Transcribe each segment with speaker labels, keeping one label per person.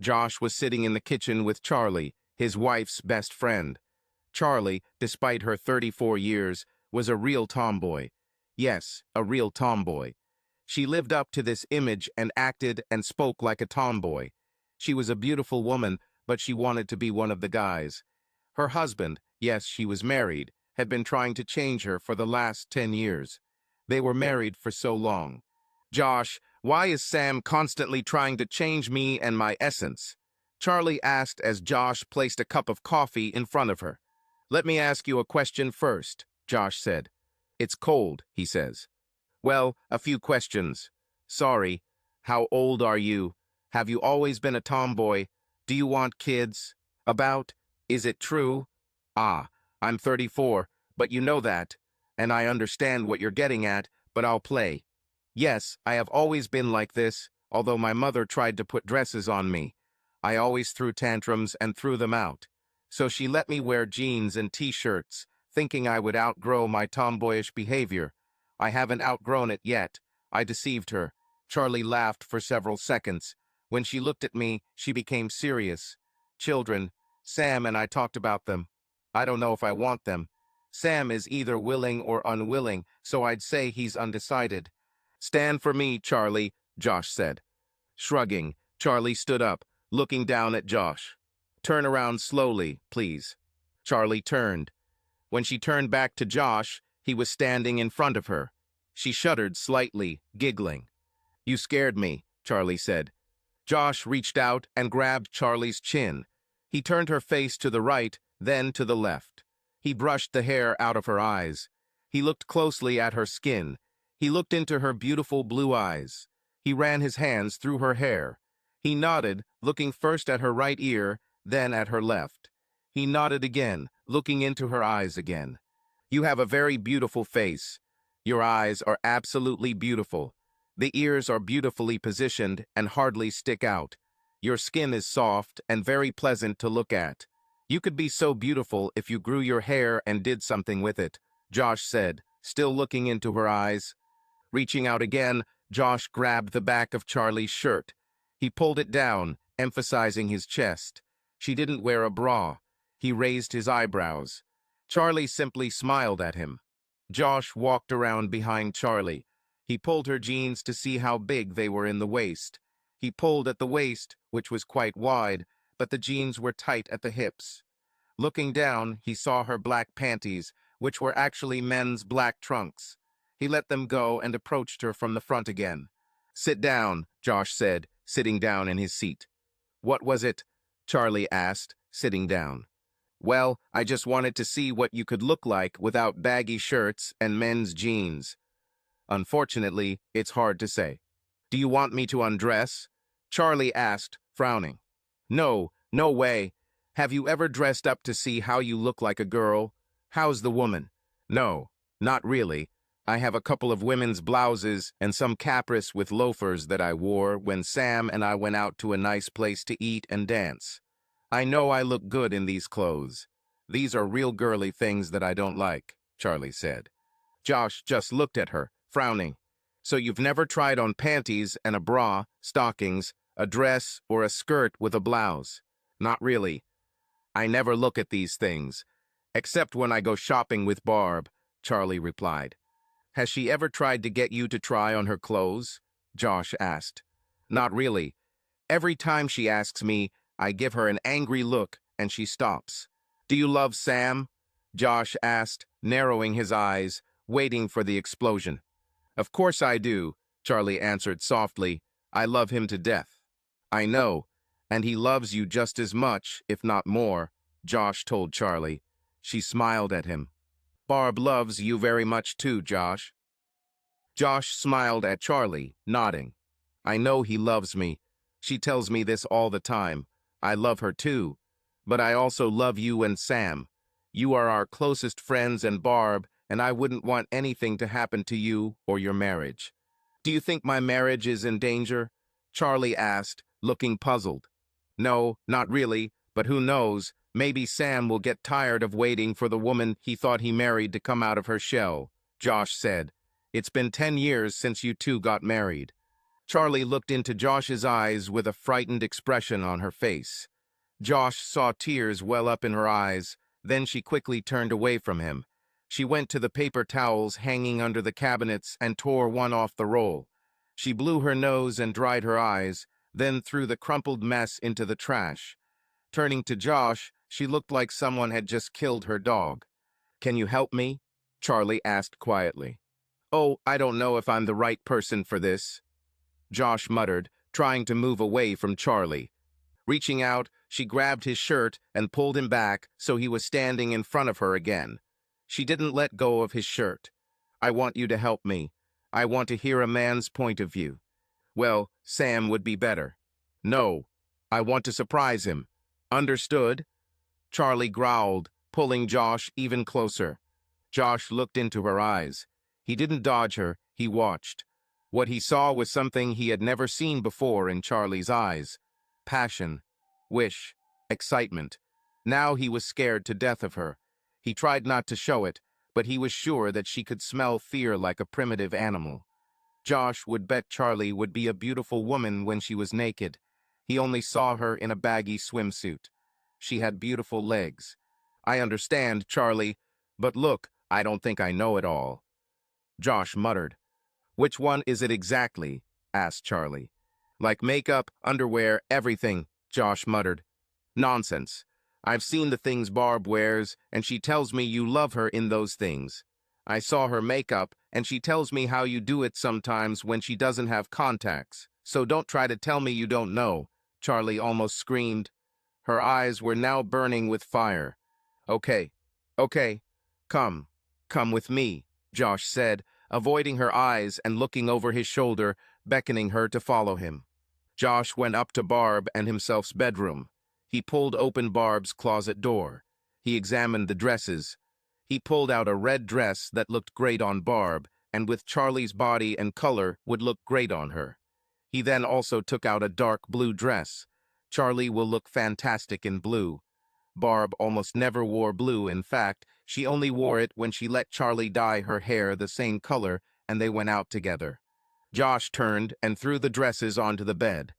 Speaker 1: Josh was sitting in the kitchen with Charlie, his wife's best friend. Charlie, despite her 34 years, was a real tomboy. Yes, a real tomboy. She lived up to this image and acted and spoke like a tomboy. She was a beautiful woman, but she wanted to be one of the guys. Her husband, yes, she was married, had been trying to change her for the last 10 years. They were married for so long. Josh, why is Sam constantly trying to change me and my essence? Charlie asked as Josh placed a cup of coffee in front of her. Let me ask you a question first, Josh said. It's cold, he says. Well, a few questions. Sorry. How old are you? Have you always been a tomboy? Do you want kids? About? Is it true? Ah, I'm 34, but you know that. And I understand what you're getting at, but I'll play. Yes, I have always been like this, although my mother tried to put dresses on me. I always threw tantrums and threw them out. So she let me wear jeans and t-shirts, thinking I would outgrow my tomboyish behavior. I haven't outgrown it yet. I deceived her. Charlie laughed for several seconds. When she looked at me, she became serious. Children, Sam and I talked about them. I don't know if I want them. Sam is either willing or unwilling, so I'd say he's undecided. Stand for me, Charlie, Josh said. Shrugging, Charlie stood up, looking down at Josh. Turn around slowly, please. Charlie turned. When she turned back to Josh, he was standing in front of her. She shuddered slightly, giggling. You scared me, Charlie said. Josh reached out and grabbed Charlie's chin. He turned her face to the right, then to the left. He brushed the hair out of her eyes. He looked closely at her skin. He looked into her beautiful blue eyes. He ran his hands through her hair. He nodded, looking first at her right ear, then at her left. He nodded again, looking into her eyes again. You have a very beautiful face. Your eyes are absolutely beautiful. The ears are beautifully positioned and hardly stick out. Your skin is soft and very pleasant to look at. You could be so beautiful if you grew your hair and did something with it, Josh said, still looking into her eyes. Reaching out again, Josh grabbed the back of Charlie's shirt. He pulled it down, emphasizing his chest. She didn't wear a bra. He raised his eyebrows. Charlie simply smiled at him. Josh walked around behind Charlie. He pulled her jeans to see how big they were in the waist. He pulled at the waist, which was quite wide, but the jeans were tight at the hips. Looking down, he saw her black panties, which were actually men's black trunks. He let them go and approached her from the front again. Sit down, Josh said, sitting down in his seat. What was it? Charlie asked, sitting down. Well, I just wanted to see what you could look like without baggy shirts and men's jeans. Unfortunately, it's hard to say. Do you want me to undress? Charlie asked, frowning. No, no way. Have you ever dressed up to see how you look like a girl? How's the woman? No, not really. I have a couple of women's blouses and some capris with loafers that I wore when Sam and I went out to a nice place to eat and dance. I know I look good in these clothes. These are real girly things that I don't like, Charlie said. Josh just looked at her, frowning. So you've never tried on panties and a bra, stockings, a dress, or a skirt with a blouse? Not really. I never look at these things. Except when I go shopping with Barb, Charlie replied. Has she ever tried to get you to try on her clothes? Josh asked. Not really. Every time she asks me, I give her an angry look, and she stops. Do you love Sam? Josh asked, narrowing his eyes, waiting for the explosion. Of course I do, Charlie answered softly. I love him to death. I know, and he loves you just as much, if not more, Josh told Charlie. She smiled at him. Barb loves you very much too, Josh. Josh smiled at Charlie, nodding. I know he loves me. She tells me this all the time. I love her too. But I also love you and Sam. You are our closest friends and Barb, and I wouldn't want anything to happen to you or your marriage. Do you think my marriage is in danger? Charlie asked, looking puzzled. No, not really, but who knows? Maybe Sam will get tired of waiting for the woman he thought he married to come out of her shell, Josh said. It's been 10 years since you two got married. Charlie looked into Josh's eyes with a frightened expression on her face. Josh saw tears well up in her eyes, then she quickly turned away from him. She went to the paper towels hanging under the cabinets and tore one off the roll. She blew her nose and dried her eyes, then threw the crumpled mess into the trash. Turning to Josh, she looked like someone had just killed her dog. "Can you help me?" Charlie asked quietly. "Oh, I don't know if I'm the right person for this," Josh muttered, trying to move away from Charlie. Reaching out, she grabbed his shirt and pulled him back so he was standing in front of her again. She didn't let go of his shirt. "I want you to help me. I want to hear a man's point of view." "Well, Sam would be better." "No, I want to surprise him." "Understood?" Charlie growled, pulling Josh even closer. Josh looked into her eyes. He didn't dodge her, he watched. What he saw was something he had never seen before in Charlie's eyes. Passion, wish, excitement. Now he was scared to death of her. He tried not to show it, but he was sure that she could smell fear like a primitive animal. Josh would bet Charlie would be a beautiful woman when she was naked. He only saw her in a baggy swimsuit. She had beautiful legs. "I understand, Charlie, but look, I don't think I know it all." Josh muttered. "Which one is it exactly?" asked Charlie. "Like makeup, underwear, everything," Josh muttered. "Nonsense. I've seen the things Barb wears, and she tells me you love her in those things. I saw her makeup, and she tells me how you do it sometimes when she doesn't have contacts. So don't try to tell me you don't know," Charlie almost screamed. Her eyes were now burning with fire. "Okay, okay, come, come with me," Josh said, avoiding her eyes and looking over his shoulder, beckoning her to follow him. Josh went up to Barb and himself's bedroom. He pulled open Barb's closet door. He examined the dresses. He pulled out a red dress that looked great on Barb, and with Charlie's body and color would look great on her. He then also took out a dark blue dress. Charlie will look fantastic in blue. Barb almost never wore blue. In fact, she only wore it when she let Charlie dye her hair the same color and they went out together. Josh turned and threw the dresses onto the bed.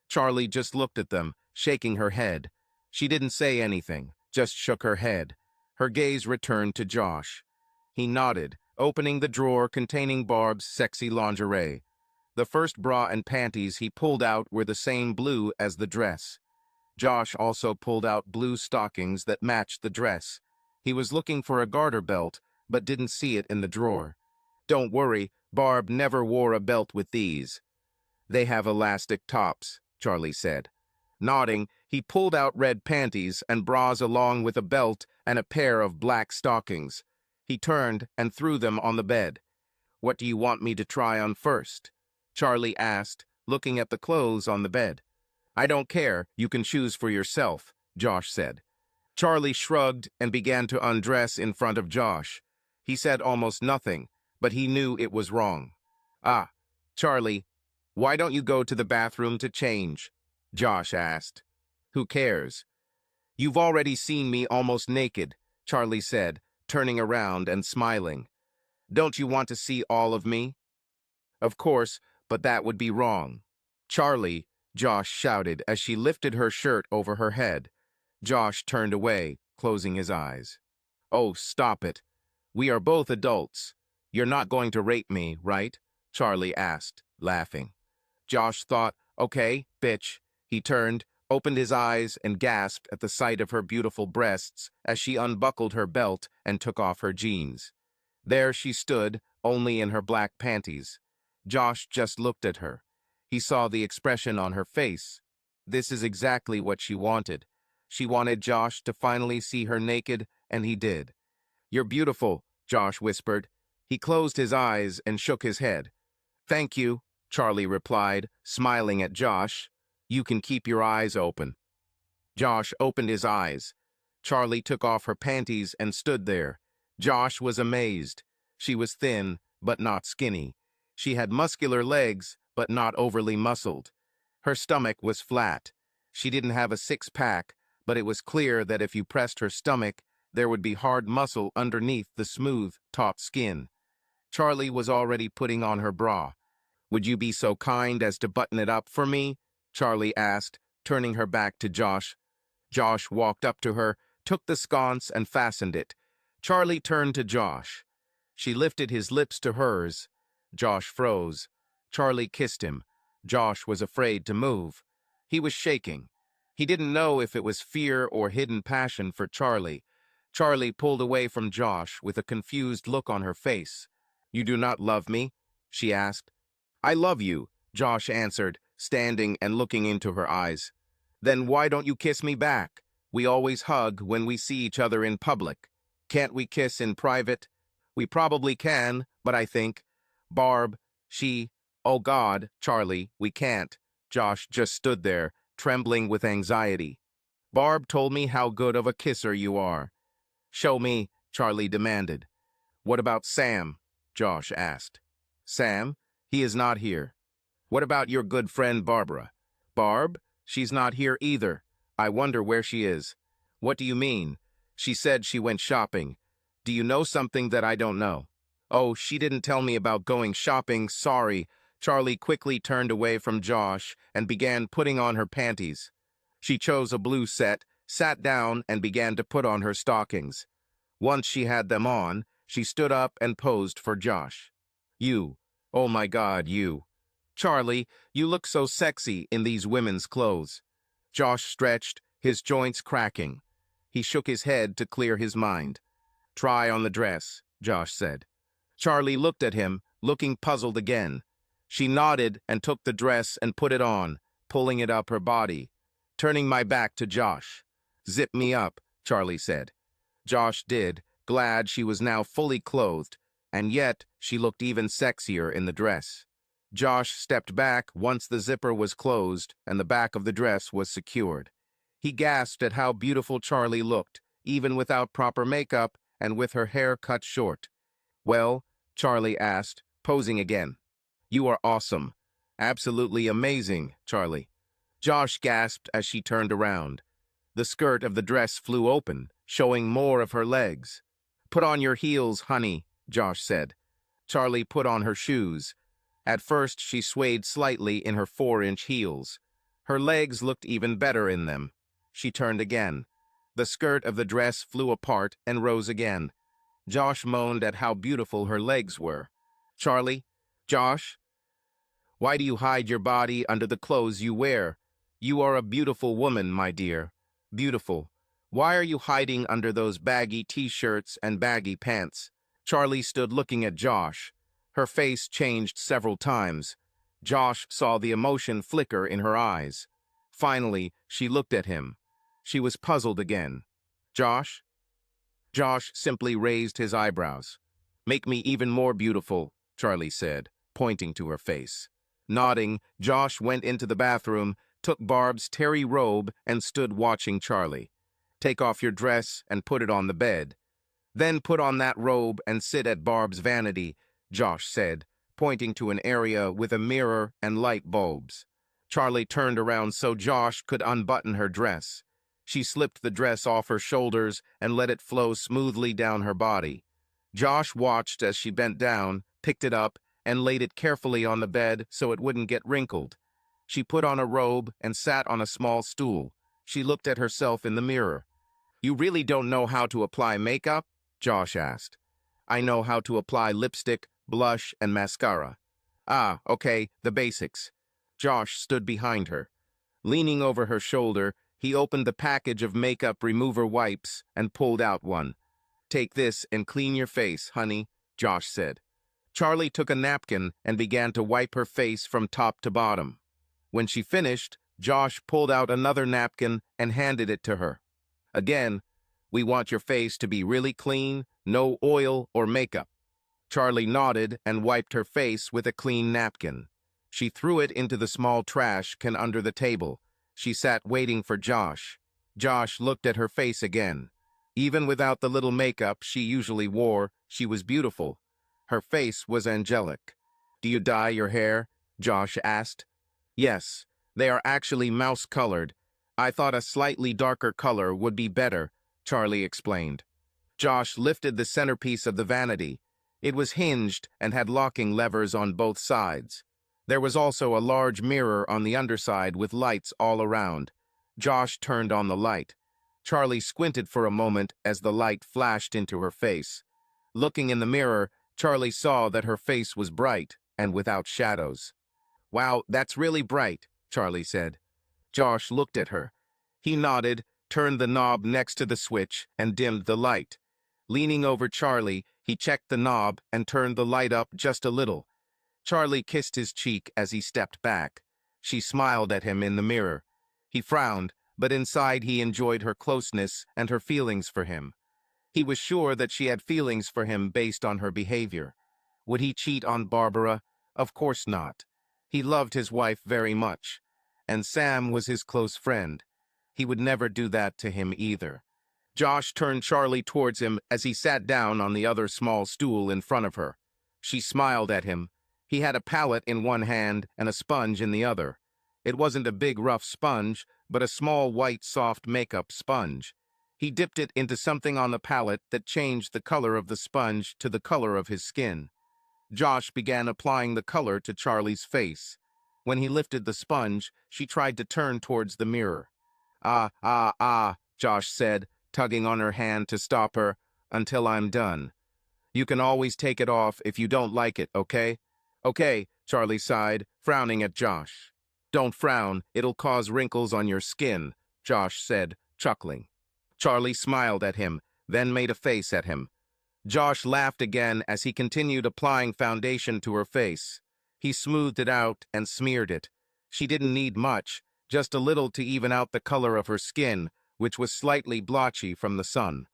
Speaker 1: Charlie just looked at them, shaking her head. She didn't say anything, just shook her head. Her gaze returned to Josh. He nodded, opening the drawer containing Barb's sexy lingerie. The first bra and panties he pulled out were the same blue as the dress. Josh also pulled out blue stockings that matched the dress. He was looking for a garter belt, but didn't see it in the drawer. "Don't worry, Barb never wore a belt with these. They have elastic tops," Charlie said. Nodding, he pulled out red panties and bras along with a belt and a pair of black stockings. He turned and threw them on the bed. "What do you want me to try on first?" Charlie asked, looking at the clothes on the bed. "I don't care, you can choose for yourself," Josh said. Charlie shrugged and began to undress in front of Josh. He said almost nothing, but he knew it was wrong. "Ah, Charlie, why don't you go to the bathroom to change?" Josh asked. "Who cares?" "You've already seen me almost naked," Charlie said, turning around and smiling. "Don't you want to see all of me?" "Of course, but that would be wrong." "Charlie," Josh shouted as she lifted her shirt over her head. Josh turned away, closing his eyes. "Oh, stop it. We are both adults. You're not going to rape me, right?" Charlie asked, laughing. Josh thought, "Okay, bitch." He turned, opened his eyes, and gasped at the sight of her beautiful breasts as she unbuckled her belt and took off her jeans. There she stood, only in her black panties. Josh just looked at her. He saw the expression on her face. This is exactly what she wanted. She wanted Josh to finally see her naked, and he did. "You're beautiful," Josh whispered. He closed his eyes and shook his head. "Thank you," Charlie replied, smiling at Josh. "You can keep your eyes open." Josh opened his eyes. Charlie took off her panties and stood there. Josh was amazed. She was thin, but not skinny. She had muscular legs, but not overly muscled. Her stomach was flat. She didn't have a six-pack, but it was clear that if you pressed her stomach, there would be hard muscle underneath the smooth, taut skin. Charlie was already putting on her bra. Would you be so kind as to button it up for me? Charlie asked, turning her back to Josh. Josh walked up to her, took the sconce, and fastened it. Charlie turned to Josh. She lifted his lips to hers. Josh froze. Charlie kissed him. Josh was afraid to move. He was shaking. He didn't know if it was fear or hidden passion for Charlie. Charlie pulled away from Josh with a confused look on her face. "You do not love me?" she asked. "I love you," Josh answered, standing and looking into her eyes. "Then why don't you kiss me back? We always hug when we see each other in public. Can't we kiss in private?" "We probably can, but I think—" "Barb, oh God, Charlie, we can't." Josh just stood there, trembling with anxiety. "Barb told me how good of a kisser you are." "Show me," Charlie demanded. "What about Sam?" Josh asked. "Sam? He is not here." "What about your good friend Barbara?" "Barb? She's not here either. I wonder where she is." "What do you mean?" "She said she went shopping. Do you know something that I don't know?" "Oh, she didn't tell me about going shopping, sorry." Charlie quickly turned away from Josh and began putting on her panties. She chose a blue set, sat down, and began to put on her stockings. Once she had them on, she stood up and posed for Josh. Oh my God, you. Charlie, you look so sexy in these women's clothes." Josh stretched, his joints cracking. He shook his head to clear his mind. "Try on the dress," Josh said. Charlie looked at him, looking puzzled again. She nodded and took the dress and put it on, pulling it up her body. Turning my back to Josh. "Zip me up," Charlie said. Josh did, glad she was now fully clothed, and yet she looked even sexier in the dress. Josh stepped back once the zipper was closed and the back of the dress was secured. He gasped at how beautiful Charlie looked, even without proper makeup and with her hair cut short. "Well?" Charlie asked, posing again. "You are awesome. Absolutely amazing, Charlie." Josh gasped as she turned around. The skirt of the dress flew open, showing more of her legs. "Put on your heels, honey," Josh said. Charlie put on her shoes. At first, she swayed slightly in her 4-inch heels. Her legs looked even better in them. She turned again. The skirt of the dress flew apart and rose again. Josh moaned at how beautiful her legs were. Josh, why do you hide your body under the clothes you wear? You are a beautiful woman, my dear. Beautiful. Why are you hiding under those baggy t-shirts and baggy pants?" Charlie stood looking at Josh. Her face changed several times. Josh saw the emotion flicker in her eyes. Finally, she looked at him. She was puzzled again. "Josh?" Josh simply raised his eyebrows. "Make me even more beautiful," Charlie said, pointing to her face. Nodding, Josh went into the bathroom, took Barb's terry robe, and stood watching Charlie. "Take off your dress and put it on the bed. Then put on that robe and sit at Barb's vanity," Josh said, pointing to an area with a mirror and light bulbs. Charlie turned around so Josh could unbutton her dress. She slipped the dress off her shoulders and let it flow smoothly down her body. Josh watched as she bent down, picked it up, and laid it carefully on the bed so it wouldn't get wrinkled. She put on a robe and sat on a small stool. She looked at herself in the mirror. "You really don't know how to apply makeup?" Josh asked. "I know how to apply lipstick, blush, and mascara." "Ah, okay, the basics." Josh stood behind her. Leaning over her shoulder, he opened the package of makeup remover wipes and pulled out one. "Take this and clean your face, honey," Josh said. Charlie took a napkin and began to wipe her face from top to bottom. When she finished, Josh pulled out another napkin and handed it to her. "Again, we want your face to be really clean, no oil or makeup." Charlie nodded and wiped her face with a clean napkin. She threw it into the small trash can under the table. She sat waiting for Josh. Josh looked at her face again. Even without the little makeup she usually wore, she was beautiful. Her face was angelic. "Do you dye your hair?" Josh asked. "Yes, they are actually mouse-colored. I thought a slightly darker color would be better," Charlie explained. Josh lifted the centerpiece of the vanity. It was hinged and had locking levers on both sides. There was also a large mirror on the underside with lights all around. Josh turned on the light. Charlie squinted for a moment as the light flashed into her face. Looking in the mirror, Charlie saw that her face was bright and without shadows. "Wow, that's really bright," Charlie said. Josh looked at her. He nodded, turned the knob next to the switch, and dimmed the light. Leaning over Charlie, he checked the knob and turned the light up just a little. Charlie kissed his cheek as he stepped back. She smiled at him in the mirror. He frowned, but inside he enjoyed her closeness and her feelings for him. He was sure that she had feelings for him based on her behavior. Would he cheat on Barbara? Of course not. He loved his wife very much, and Sam was his close friend. He would never do that to him either. Josh turned Charlie towards him as he sat down on the other small stool in front of her. She smiled at him. He had a palette in one hand and a sponge in the other. It wasn't a big rough sponge, but a small white soft makeup sponge. He dipped it into something on the palette that changed the color of the sponge to the color of his skin. Josh began applying the color to Charlie's face. When he lifted the sponge, she tried to turn towards the mirror. "Ah," Josh said, tugging on her hand to stop her, "until I'm done. You can always take it off if you don't like it, okay?" "Okay," Charlie sighed, frowning at Josh. "Don't frown, it'll cause wrinkles on your skin," Josh said, chuckling. Charlie smiled at him, then made a face at him. Josh laughed again as he continued applying foundation to her face. He smoothed it out and smeared it. She didn't need much, just a little to even out the color of her skin, which was slightly blotchy from the sun.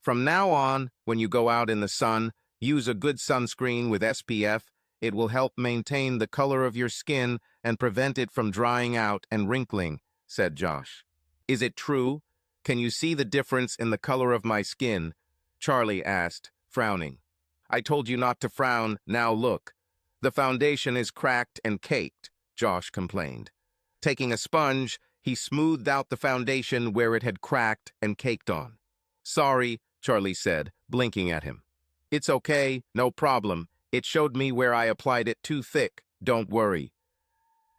Speaker 1: "From now on, when you go out in the sun, use a good sunscreen with SPF. It will help maintain the color of your skin and prevent it from drying out and wrinkling," said Josh. "Is it true? Can you see the difference in the color of my skin?" Charlie asked, frowning. "I told you not to frown, now look. The foundation is cracked and caked," Josh complained. Taking a sponge, he smoothed out the foundation where it had cracked and caked on. "Sorry," Charlie said, blinking at him. "It's okay, no problem. It showed me where I applied it too thick, don't worry."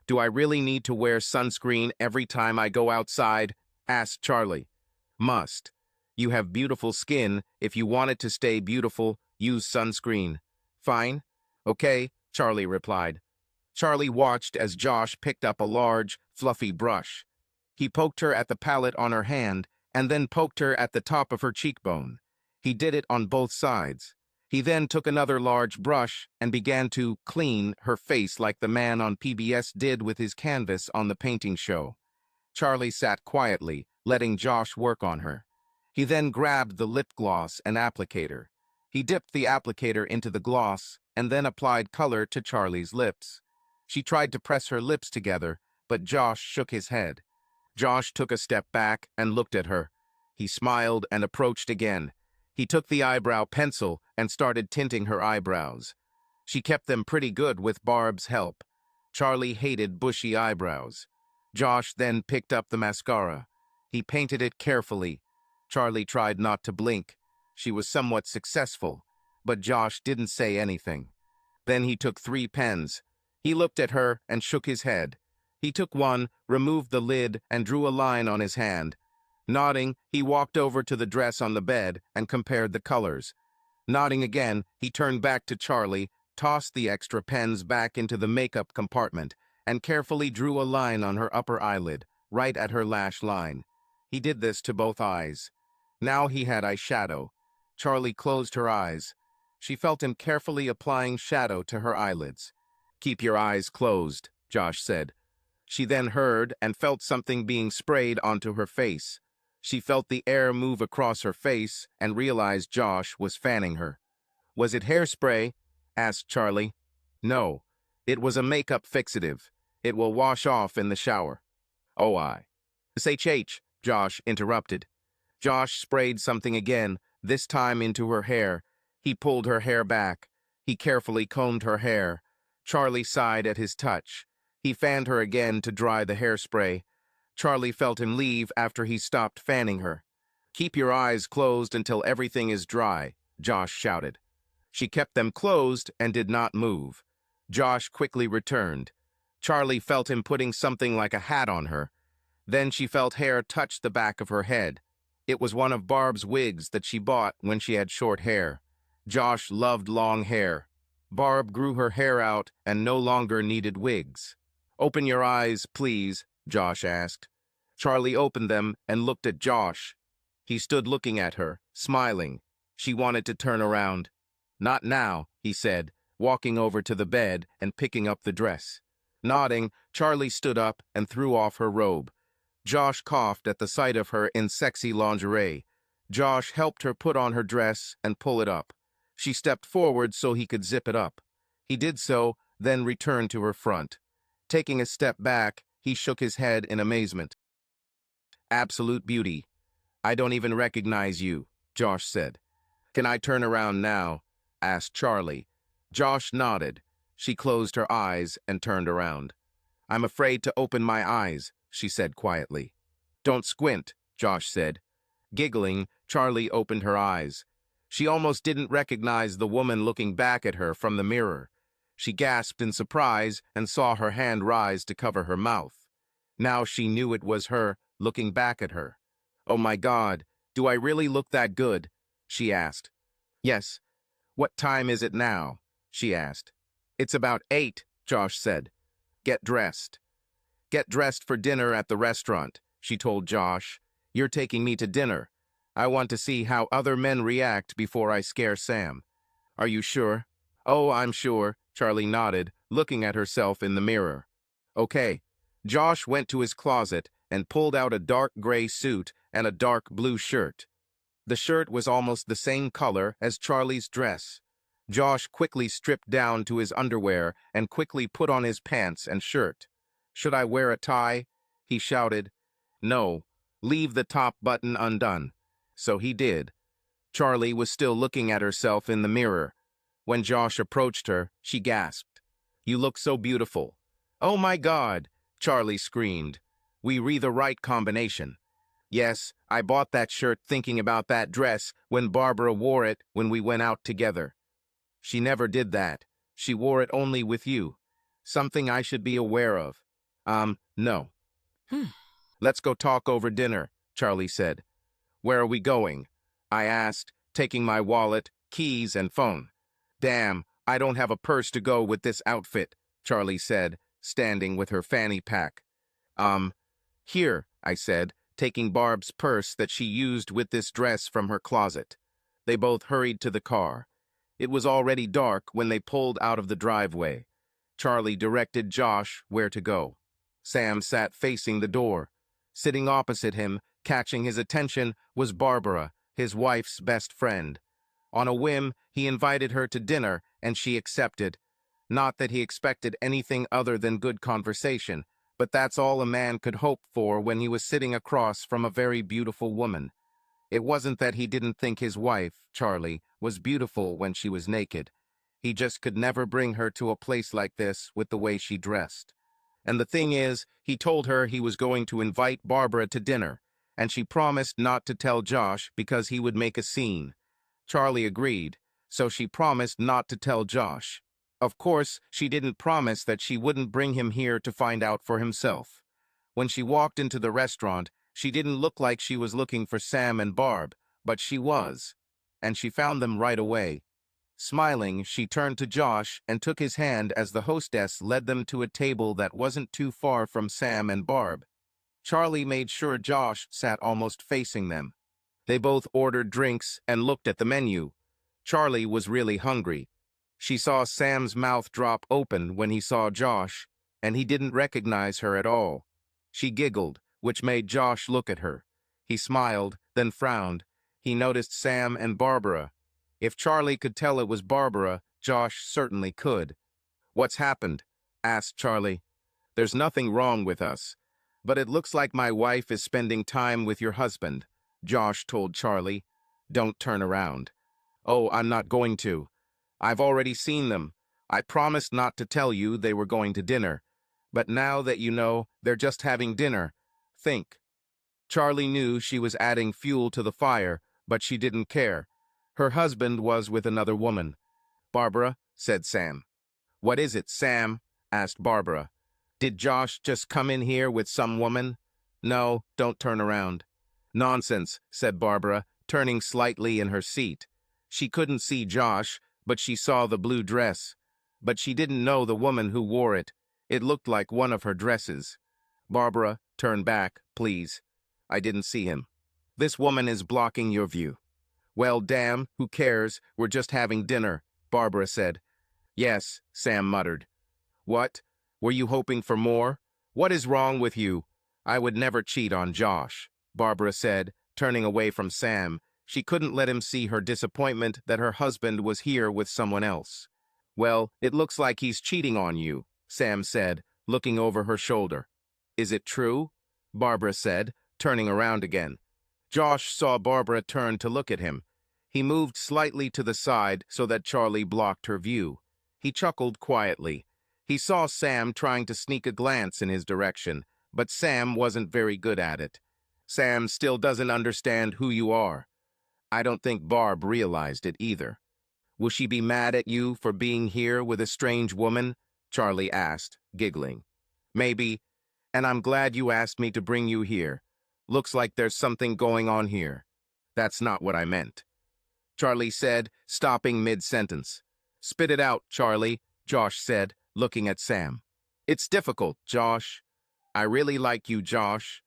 Speaker 1: "Do I really need to wear sunscreen every time I go outside?" asked Charlie. "Must. You have beautiful skin. If you want it to stay beautiful, use sunscreen." "Fine." "Okay," Charlie replied. Charlie watched as Josh picked up a large, fluffy brush. He poked her at the palette on her hand, and then poked her at the top of her cheekbone. He did it on both sides. He then took another large brush and began to clean her face like the man on PBS did with his canvas on the painting show. Charlie sat quietly, letting Josh work on her. He then grabbed the lip gloss and applicator. He dipped the applicator into the gloss and then applied color to Charlie's lips. She tried to press her lips together, but Josh shook his head. Josh took a step back and looked at her. He smiled and approached again. He took the eyebrow pencil and started tinting her eyebrows. She kept them pretty good with Barb's help. Charlie hated bushy eyebrows. Josh then picked up the mascara. He painted it carefully. Charlie tried not to blink. She was somewhat successful, but Josh didn't say anything. Then he took 3 pens. He looked at her and shook his head. He took one, removed the lid, and drew a line on his hand. Nodding, he walked over to the dress on the bed and compared the colors. Nodding again, he turned back to Charlie, tossed the extra pens back into the makeup compartment, and carefully drew a line on her upper eyelid, right at her lash line. He did this to both eyes. Now he had eyeshadow. Charlie closed her eyes. She felt him carefully applying shadow to her eyelids. "Keep your eyes closed," Josh said. She then heard and felt something being sprayed onto her face. She felt the air move across her face and realized Josh was fanning her. "Was it hairspray?" asked Charlie. "No, it was a makeup fixative. It will wash off in the shower." "Oh, SHH, Josh interrupted. Josh sprayed something again, this time into her hair. He pulled her hair back. He carefully combed her hair. Charlie sighed at his touch. He fanned her again to dry the hairspray. Charlie felt him leave after he stopped fanning her. "Keep your eyes closed until everything is dry," Josh shouted. She kept them closed and did not move. Josh quickly returned. Charlie felt him putting something like a hat on her. Then she felt hair touch the back of her head. It was one of Barb's wigs that she bought when she had short hair. Josh loved long hair. Barb grew her hair out and no longer needed wigs. "Open your eyes, please," Josh asked. Charlie opened them and looked at Josh. He stood looking at her, smiling. She wanted to turn around. "Not now," he said, walking over to the bed and picking up the dress. Nodding, Charlie stood up and threw off her robe. Josh coughed at the sight of her in sexy lingerie. Josh helped her put on her dress and pull it up. She stepped forward so he could zip it up. He did so, then returned to her front. Taking a step back, he shook his head in amazement. "Absolute beauty. I don't even recognize you," Josh said. "Can I turn around now?" asked Charlie. Josh nodded. She closed her eyes and turned around. "I'm afraid to open my eyes," she said quietly. "Don't squint," Josh said. Giggling, Charlie opened her eyes. She almost didn't recognize the woman looking back at her from the mirror. She gasped in surprise and saw her hand rise to cover her mouth. Now she knew it was her, looking back at her. "Oh my God, do I really look that good?" she asked. "Yes. What time is it now?" she asked. "It's about 8, Josh said. "Get dressed." "Get dressed for dinner at the restaurant," she told Josh. "You're taking me to dinner. I want to see how other men react before I scare Sam." "Are you sure?" "Oh, I'm sure," Charlie nodded, looking at herself in the mirror. "Okay." Josh went to his closet and pulled out a dark gray suit and a dark blue shirt. The shirt was almost the same color as Charlie's dress. Josh quickly stripped down to his underwear and quickly put on his pants and shirt. "Should I wear a tie?" he shouted. "No, leave the top button undone." So he did. Charlie was still looking at herself in the mirror. When Josh approached her, she gasped. "You look so beautiful." "Oh my God!" Charlie screamed. "We the right combination." "Yes, I bought that shirt thinking about that dress when Barbara wore it when we went out together." "She never did that. She wore it only with you. Something I should be aware of." No." "Let's go talk over dinner," Charlie said. "Where are we going?" I asked, taking my wallet, keys, and phone. "Damn, I don't have a purse to go with this outfit," Charlie said, standing with her fanny pack. Here," I said, taking Barb's purse that she used with this dress from her closet. They both hurried to the car. It was already dark when they pulled out of the driveway. Charlie directed Josh where to go. Sam sat facing the door. Sitting opposite him, catching his attention, was Barbara, his wife's best friend. On a whim, he invited her to dinner, and she accepted. Not that he expected anything other than good conversation, but that's all a man could hope for when he was sitting across from a very beautiful woman. It wasn't that he didn't think his wife, Charlie, was beautiful when she was naked. He just could never bring her to a place like this with the way she dressed. And the thing is, he told her he was going to invite Barbara to dinner, and she promised not to tell Josh because he would make a scene. Charlie agreed, so she promised not to tell Josh. Of course, she didn't promise that she wouldn't bring him here to find out for himself. When she walked into the restaurant, she didn't look like she was looking for Sam and Barb, but she was. And she found them right away. Smiling, she turned to Josh and took his hand as the hostess led them to a table that wasn't too far from Sam and Barb. Charlie made sure Josh sat almost facing them. They both ordered drinks and looked at the menu. Charlie was really hungry. She saw Sam's mouth drop open when he saw Josh, and he didn't recognize her at all. She giggled, which made Josh look at her. He smiled, then frowned. He noticed Sam and Barbara. If Charlie could tell it was Barbara, Josh certainly could. "What's happened?" asked Charlie. "There's nothing wrong with us. But it looks like my wife is spending time with your husband," Josh told Charlie. "Don't turn around." "Oh, I'm not going to. I've already seen them. I promised not to tell you they were going to dinner. But now that you know, they're just having dinner. Think." Charlie knew she was adding fuel to the fire, but she didn't care. Her husband was with another woman. "Barbara," said Sam. "What is it, Sam?" asked Barbara. Did Josh just come in here with some woman? No, don't turn around. Nonsense, said Barbara, turning slightly in her seat. She couldn't see Josh, but she saw the blue dress. But she didn't know the woman who wore it. It looked like one of her dresses. Barbara, turn back, please. I didn't see him. This woman is blocking your view. Well, damn, who cares? We're just having dinner, Barbara said. Yes, Sam muttered. What? Were you hoping for more? What is wrong with you? I would never cheat on Josh, Barbara said, turning away from Sam. She couldn't let him see her disappointment that her husband was here with someone else. Well, it looks like he's cheating on you, Sam said, looking over her shoulder. Is it true? Barbara said, turning around again. Josh saw Barbara turn to look at him. He moved slightly to the side so that Charlie blocked her view. He chuckled quietly. He saw Sam trying to sneak a glance in his direction, but Sam wasn't very good at it. Sam still doesn't understand who you are. I don't think Barb realized it either. Will she be mad at you for being here with a strange woman? Charlie asked, giggling. Maybe, and I'm glad you asked me to bring you here. Looks like there's something going on here. That's not what I meant, Charlie said, stopping mid-sentence. Spit it out, Charlie, Josh said, looking at Sam. It's difficult, Josh. I really like you, Josh.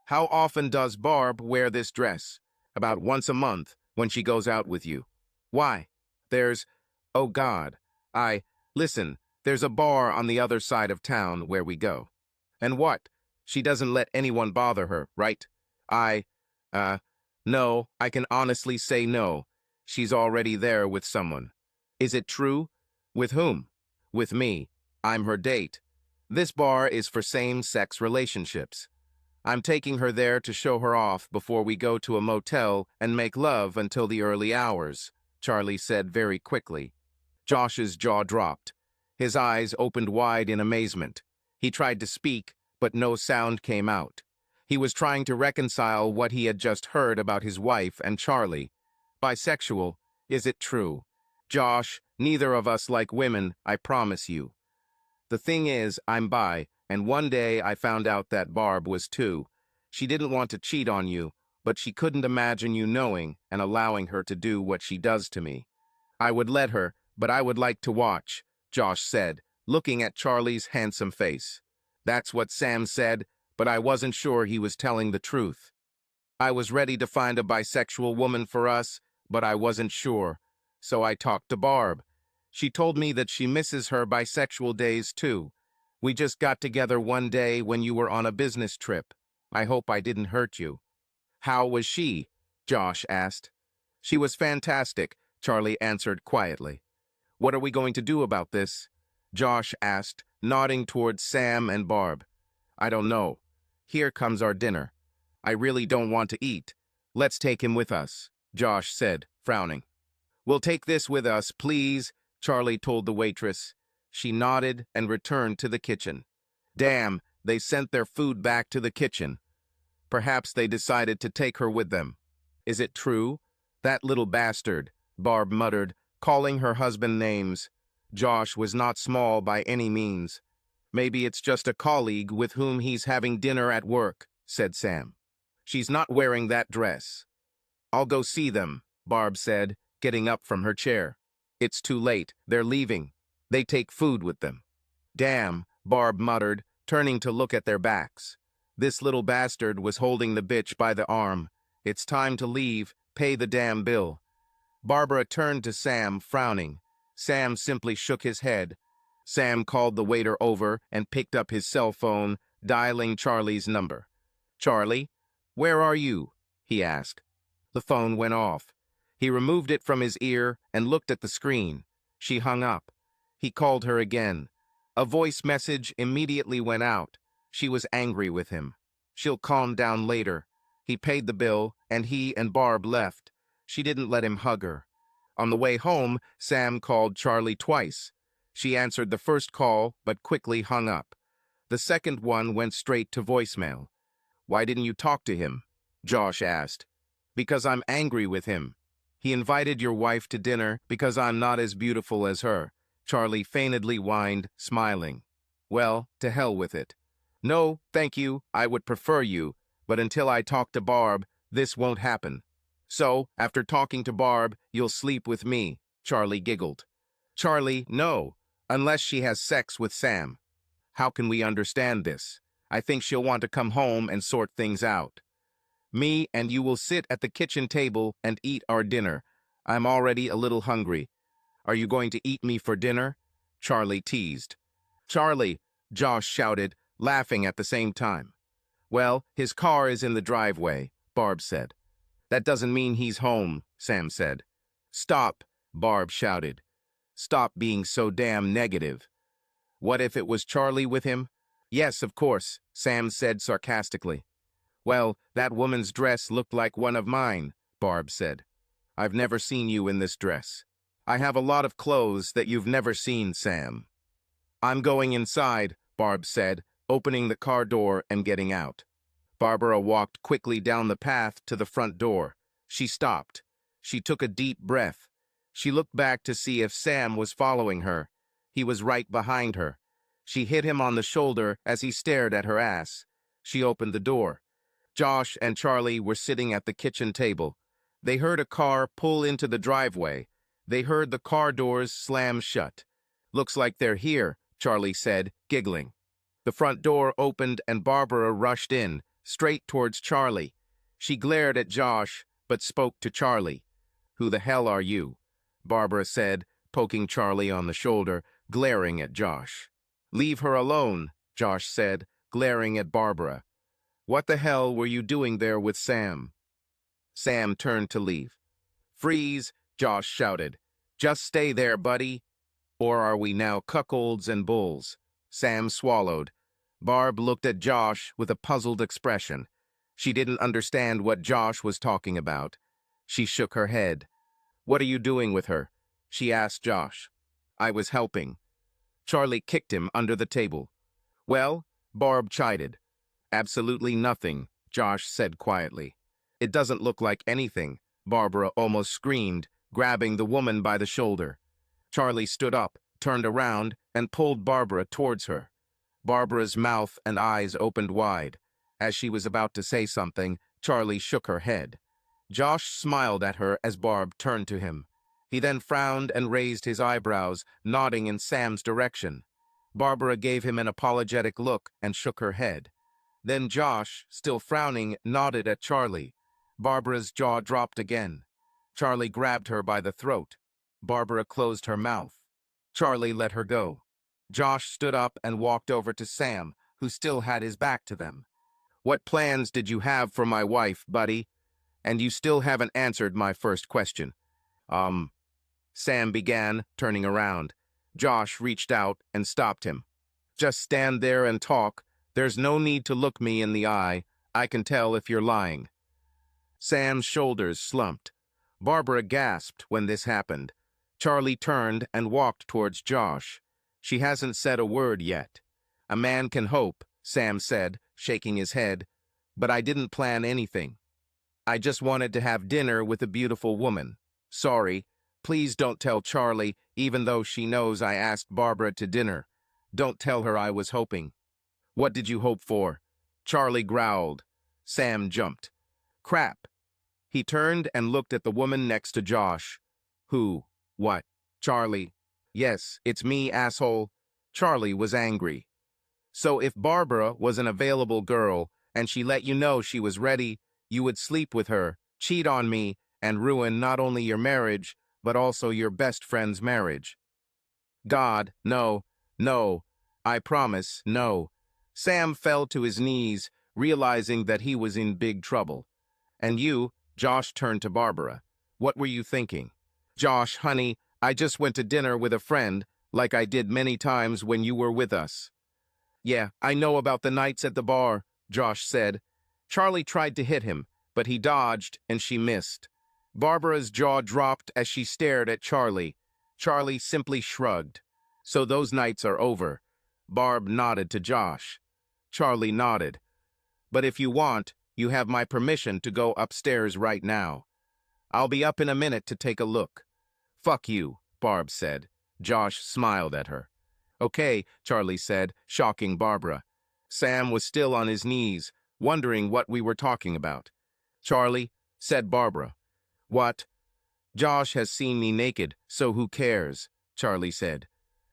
Speaker 1: How often does Barb wear this dress? About once a month, when she goes out with you. Why? Oh God. Listen, there's a bar on the other side of town where we go. And what? She doesn't let anyone bother her, right? No, I can honestly say no. She's already there with someone. Is it true? With whom? With me. I'm her date. This bar is for same-sex relationships. I'm taking her there to show her off before we go to a motel and make love until the early hours, Charlie said very quickly. Josh's jaw dropped. His eyes opened wide in amazement. He tried to speak, but no sound came out. He was trying to reconcile what he had just heard about his wife and Charlie. Bisexual, is it true? Josh, neither of us like women, I promise you. The thing is, I'm bi, and one day I found out that Barb was too. She didn't want to cheat on you, but she couldn't imagine you knowing and allowing her to do what she does to me. I would let her, but I would like to watch, Josh said, looking at Charlie's handsome face. That's what Sam said, but I wasn't sure he was telling the truth. I was ready to find a bisexual woman for us, but I wasn't sure. So I talked to Barb. She told me that she misses her bisexual days too. We just got together one day when you were on a business trip. I hope I didn't hurt you. How was she? Josh asked. She was fantastic, Charlie answered quietly. What are we going to do about this? Josh asked, nodding towards Sam and Barb. I don't know. Here comes our dinner. I really don't want to eat. Let's take him with us, Josh said, frowning. We'll take this with us, please, Charlie told the waitress. She nodded and returned to the kitchen. Damn, they sent their food back to the kitchen. Perhaps they decided to take her with them. Is it true? That little bastard, Barb muttered, calling her husband names. Josh was not small by any means. Maybe it's just a colleague with whom he's having dinner at work, said Sam. She's not wearing that dress. I'll go see them, Barb said, getting up from her chair. It's too late. They're leaving. They take food with them. Damn, Barb muttered, turning to look at their backs. This little bastard was holding the bitch by the arm. It's time to leave. Pay the damn bill. Barbara turned to Sam, frowning. Sam simply shook his head. Sam called the waiter over and picked up his cell phone, dialing Charlie's number. Charlie, where are you? He asked. The phone went off. He removed it from his ear and looked at the screen. She hung up. He called her again. A voice message immediately went out. She was angry with him. She'll calm down later. He paid the bill, and he and Barb left. She didn't let him hug her. On the way home, Sam called Charlie twice. She answered the first call, but quickly hung up. The second one went straight to voicemail. Why didn't you talk to him? Josh asked. Because I'm angry with him. He invited your wife to dinner because I'm not as beautiful as her. Charlie feignedly whined, smiling. Well, to hell with it. No, thank you, I would prefer you, but until I talk to Barb, this won't happen. So, after talking to Barb, you'll sleep with me, Charlie giggled. Charlie, no, unless she has sex with Sam. How can we understand this? I think she'll want to come home and sort things out. Me and you will sit at the kitchen table and eat our dinner. I'm already a little hungry. Are you going to eat me for dinner? Charlie teased. Charlie, Josh shouted, laughing at the same time. Well, his car is in the driveway, Barb said. That doesn't mean he's home, Sam said. Stop, Barb shouted. Stop being so damn negative. What if it was Charlie with him? Yes, of course, Sam said sarcastically. Well, that woman's dress looked like one of mine, Barb said. I've never seen you in this dress. I have a lot of clothes that you've never seen, Sam. I'm going inside, Barb said, opening the car door and getting out. Barbara walked quickly down the path to the front door. She stopped. She took a deep breath. She looked back to see if Sam was following her. He was right behind her. She hit him on the shoulder as he stared at her ass. She opened the door. Josh and Charlie were sitting at the kitchen table. They heard a car pull into the driveway. They heard the car doors slam shut. Looks like they're here, Charlie said, giggling. The front door opened and Barbara rushed in, straight towards Charlie. She glared at Josh, but spoke to Charlie. Who the hell are you? Barbara said, poking Charlie on the shoulder, glaring at Josh. Leave her alone, Josh said, glaring at Barbara. What the hell were you doing there with Sam? Sam turned to leave. Freeze, Josh shouted. Just stay there, buddy. Or are we now cuckolds and bulls? Sam swallowed. Barb looked at Josh with a puzzled expression. She didn't understand what Josh was talking about. She shook her head. What are you doing with her? She asked Josh. I was helping. Charlie kicked him under the table. Well, Barb chided. Absolutely nothing, Josh said quietly. It doesn't look like anything, Barbara almost screamed, grabbing the woman by the shoulder. Charlie stood up, turned around, and pulled Barbara towards her. Barbara's mouth and eyes opened wide. As she was about to say something, Charlie shook her head. Josh smiled at her as Barb turned to him. He then frowned and raised his eyebrows, nodding in Sam's direction. Barbara gave him an apologetic look and shook her head. Then Josh, still frowning, nodded at Charlie. Barbara's jaw dropped again. Charlie grabbed her by the throat. Barbara closed her mouth. Charlie let her go. Josh stood up and walked over to Sam, who still had his back to them. What plans did you have for my wife, buddy? And you still haven't answered my first question. Sam began, turning around. Josh reached out and stopped him. Just stand there and talk. There's no need to look me in the eye. I can tell if you're lying. Sam's shoulders slumped. Barbara gasped when this happened. Charlie turned and walked towards Josh. She hasn't said a word yet. A man can hope, Sam said, shaking his head. But I didn't plan anything. I just wanted to have dinner with a beautiful woman. Sorry. Please don't tell Charlie, even though she knows I asked Barbara to dinner. Don't tell her I was hoping. What did you hope for? Charlie growled. Sam jumped. Crap. He turned and looked at the woman next to Josh. Who? What? Charlie. Yes, it's me, asshole. Charlie was angry. So if Barbara was an available girl and she let you know she was ready, you would sleep with her, cheat on me, and ruin not only your marriage, but also your best friend's marriage. God, no, no. I promise, no. Sam fell to his knees, realizing that he was in big trouble. And you, Josh turned to Barbara. What were you thinking? Josh, honey, I just went to dinner with a friend, like I did many times when you were with us. Yeah, I know about the nights at the bar, Josh said. Charlie tried to hit him, but he dodged and she missed. Barbara's jaw dropped as she stared at Charlie. Charlie simply shrugged. So those nights are over. Barb nodded to Josh. Charlie nodded. But if you want, you have my permission to go upstairs right now. I'll be up in a minute to take a look. Fuck you, Barb said. Josh smiled at her. Okay, Charlie said, shocking Barbara. Sam was still on his knees, wondering what we were talking about. Charlie, said Barbara. What? Josh has seen me naked, so who cares? Charlie said.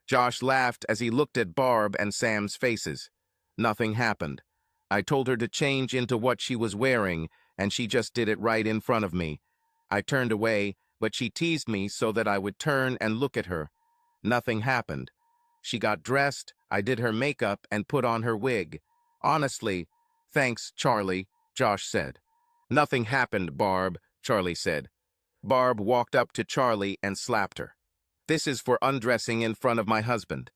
Speaker 1: Josh laughed as he looked at Barb and Sam's faces. Nothing happened. I told her to change into what she was wearing, and she just did it right in front of me. I turned away, but she teased me so that I would turn and look at her. Nothing happened. She got dressed, I did her makeup, and put on her wig. Honestly, thanks, Charlie, Josh said. Nothing happened, Barb, Charlie said. Barb walked up to Charlie and slapped her. This is for undressing in front of my husband.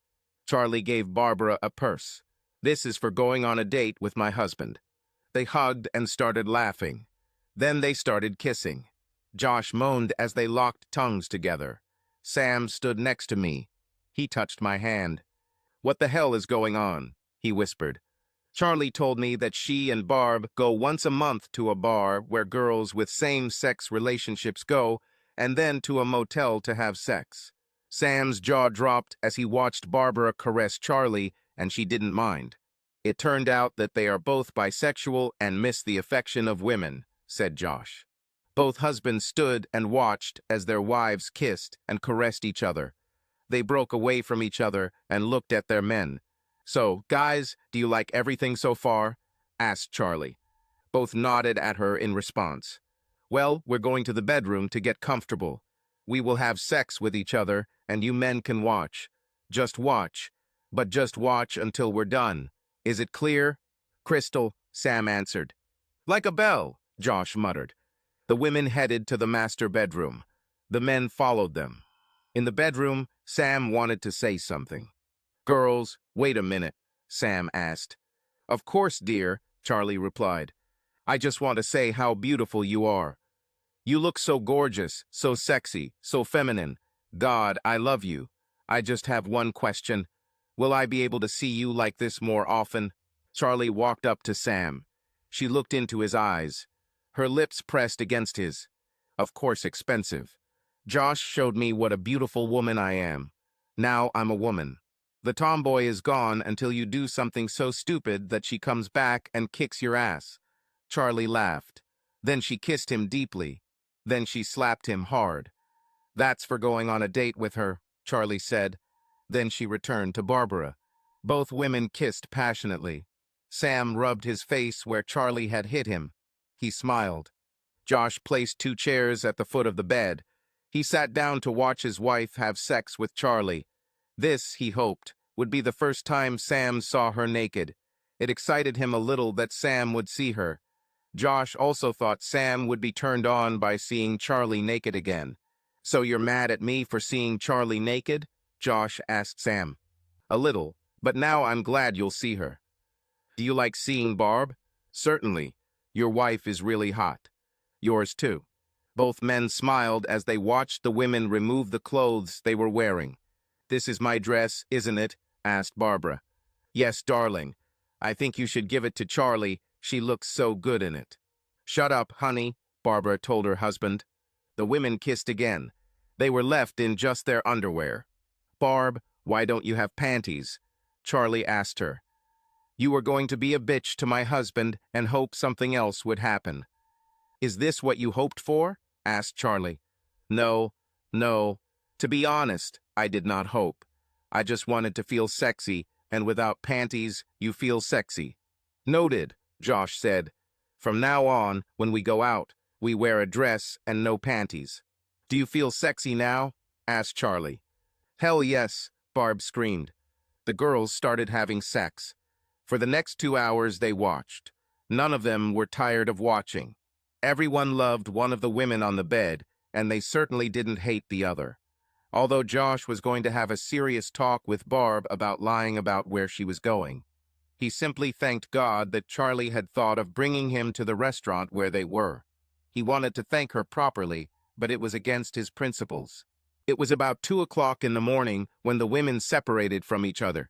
Speaker 1: Charlie gave Barbara a purse. This is for going on a date with my husband. They hugged and started laughing. Then they started kissing. Josh moaned as they locked tongues together. Sam stood next to me. He touched my hand. What the hell is going on? He whispered. Charlie told me that she and Barb go once a month to a bar where girls with same-sex relationships go, and then to a motel to have sex. Sam's jaw dropped as he watched Barbara caress Charlie, and she didn't mind. It turned out that they are both bisexual and miss the affection of women, said Josh. Both husbands stood and watched as their wives kissed and caressed each other. They broke away from each other and looked at their men. So, guys, do you like everything so far? Asked Charlie. Both nodded at her in response. Well, we're going to the bedroom to get comfortable. We will have sex with each other, and you men can watch. Just watch. But just watch until we're done. Is it clear? Crystal, Sam answered. Like a bell, Josh muttered. The women headed to the master bedroom. The men followed them. In the bedroom, Sam wanted to say something. Girls, wait a minute, Sam asked. Of course, dear, Charlie replied. I just want to say how beautiful you are. You look so gorgeous, so sexy, so feminine. God, I love you. I just have one question. Will I be able to see you like this more often? Charlie walked up to Sam. She looked into his eyes. Her lips pressed against his. Of course, expensive. Josh showed me what a beautiful woman I am. Now I'm a woman. The tomboy is gone until you do something so stupid that she comes back and kicks your ass. Charlie laughed. Then she kissed him deeply. Then she slapped him hard. That's for going on a date with her, Charlie said. Then she returned to Barbara. Both women kissed passionately. Sam rubbed his face where Charlie had hit him. He smiled. Josh placed 2 chairs at the foot of the bed. He sat down to watch his wife have sex with Charlie. This, he hoped, would be the first time Sam saw her naked. It excited him a little that Sam would see her. Josh also thought Sam would be turned on by seeing Charlie naked again. So you're mad at me for seeing Charlie naked? Josh asked Sam. A little, but now I'm glad you'll see her. Do you like seeing Barb? Certainly. Your wife is really hot. Yours too. Both men smiled as they watched the women remove the clothes they were wearing. This is my dress, isn't it? Asked Barbara. Yes, darling. I think you should give it to Charlie. She looks so good in it. Shut up, honey, Barbara told her husband. The women kissed again. They were left in just their underwear. Barb, why don't you have panties? Charlie asked her. You were going to be a bitch to my husband and hope something else would happen. Is this what you hoped for? Asked Charlie. No. To be honest, I did not hope. I just wanted to feel sexy, and without panties, you feel sexy. Noted, Josh said. From now on, when we go out, we wear a dress and no panties. Do you feel sexy now? Asked Charlie. Hell yes, Barb screamed. The girls started having sex. For the next 2 hours they watched. None of them were tired of watching. Everyone loved one of the women on the bed, and they certainly didn't hate the other. Although Josh was going to have a serious talk with Barb about lying about where she was going. He simply thanked God that Charlie had thought of bringing him to the restaurant where they were. He wanted to thank her properly, but it was against his principles. It was about 2 o'clock in the morning when the women separated from each other.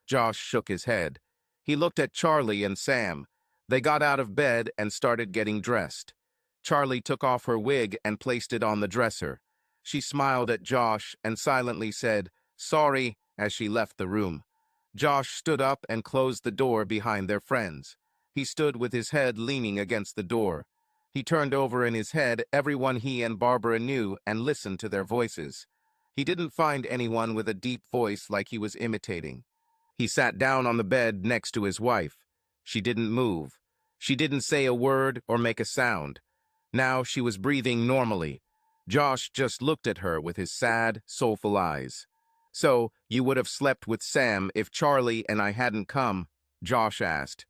Speaker 1: Josh shook his head. He looked at Charlie and Sam. They got out of bed and started getting dressed. Charlie took off her wig and placed it on the dresser. She smiled at Josh and silently said, "Sorry," as she left the room. Josh stood up and closed the door behind their friends. He stood with his head leaning against the door. He turned over in his head everyone he and Barbara knew and listened to their voices. He didn't find anyone with a deep voice like he was imitating. He sat down on the bed next to his wife. She didn't move. She didn't say a word or make a sound. Now she was breathing normally. Josh just looked at her with his sad, soulful eyes. "So, you would have slept with Sam if Charlie and I hadn't come?" Josh asked.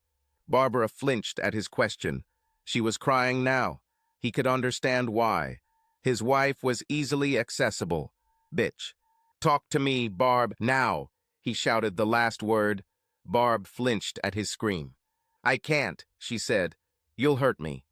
Speaker 1: Barbara flinched at his question. She was crying now. He could understand why. His wife was easily accessible. "Bitch. Talk to me, Barb, now." He shouted the last word. Barb flinched at his scream. "I can't," she said. "You'll hurt me."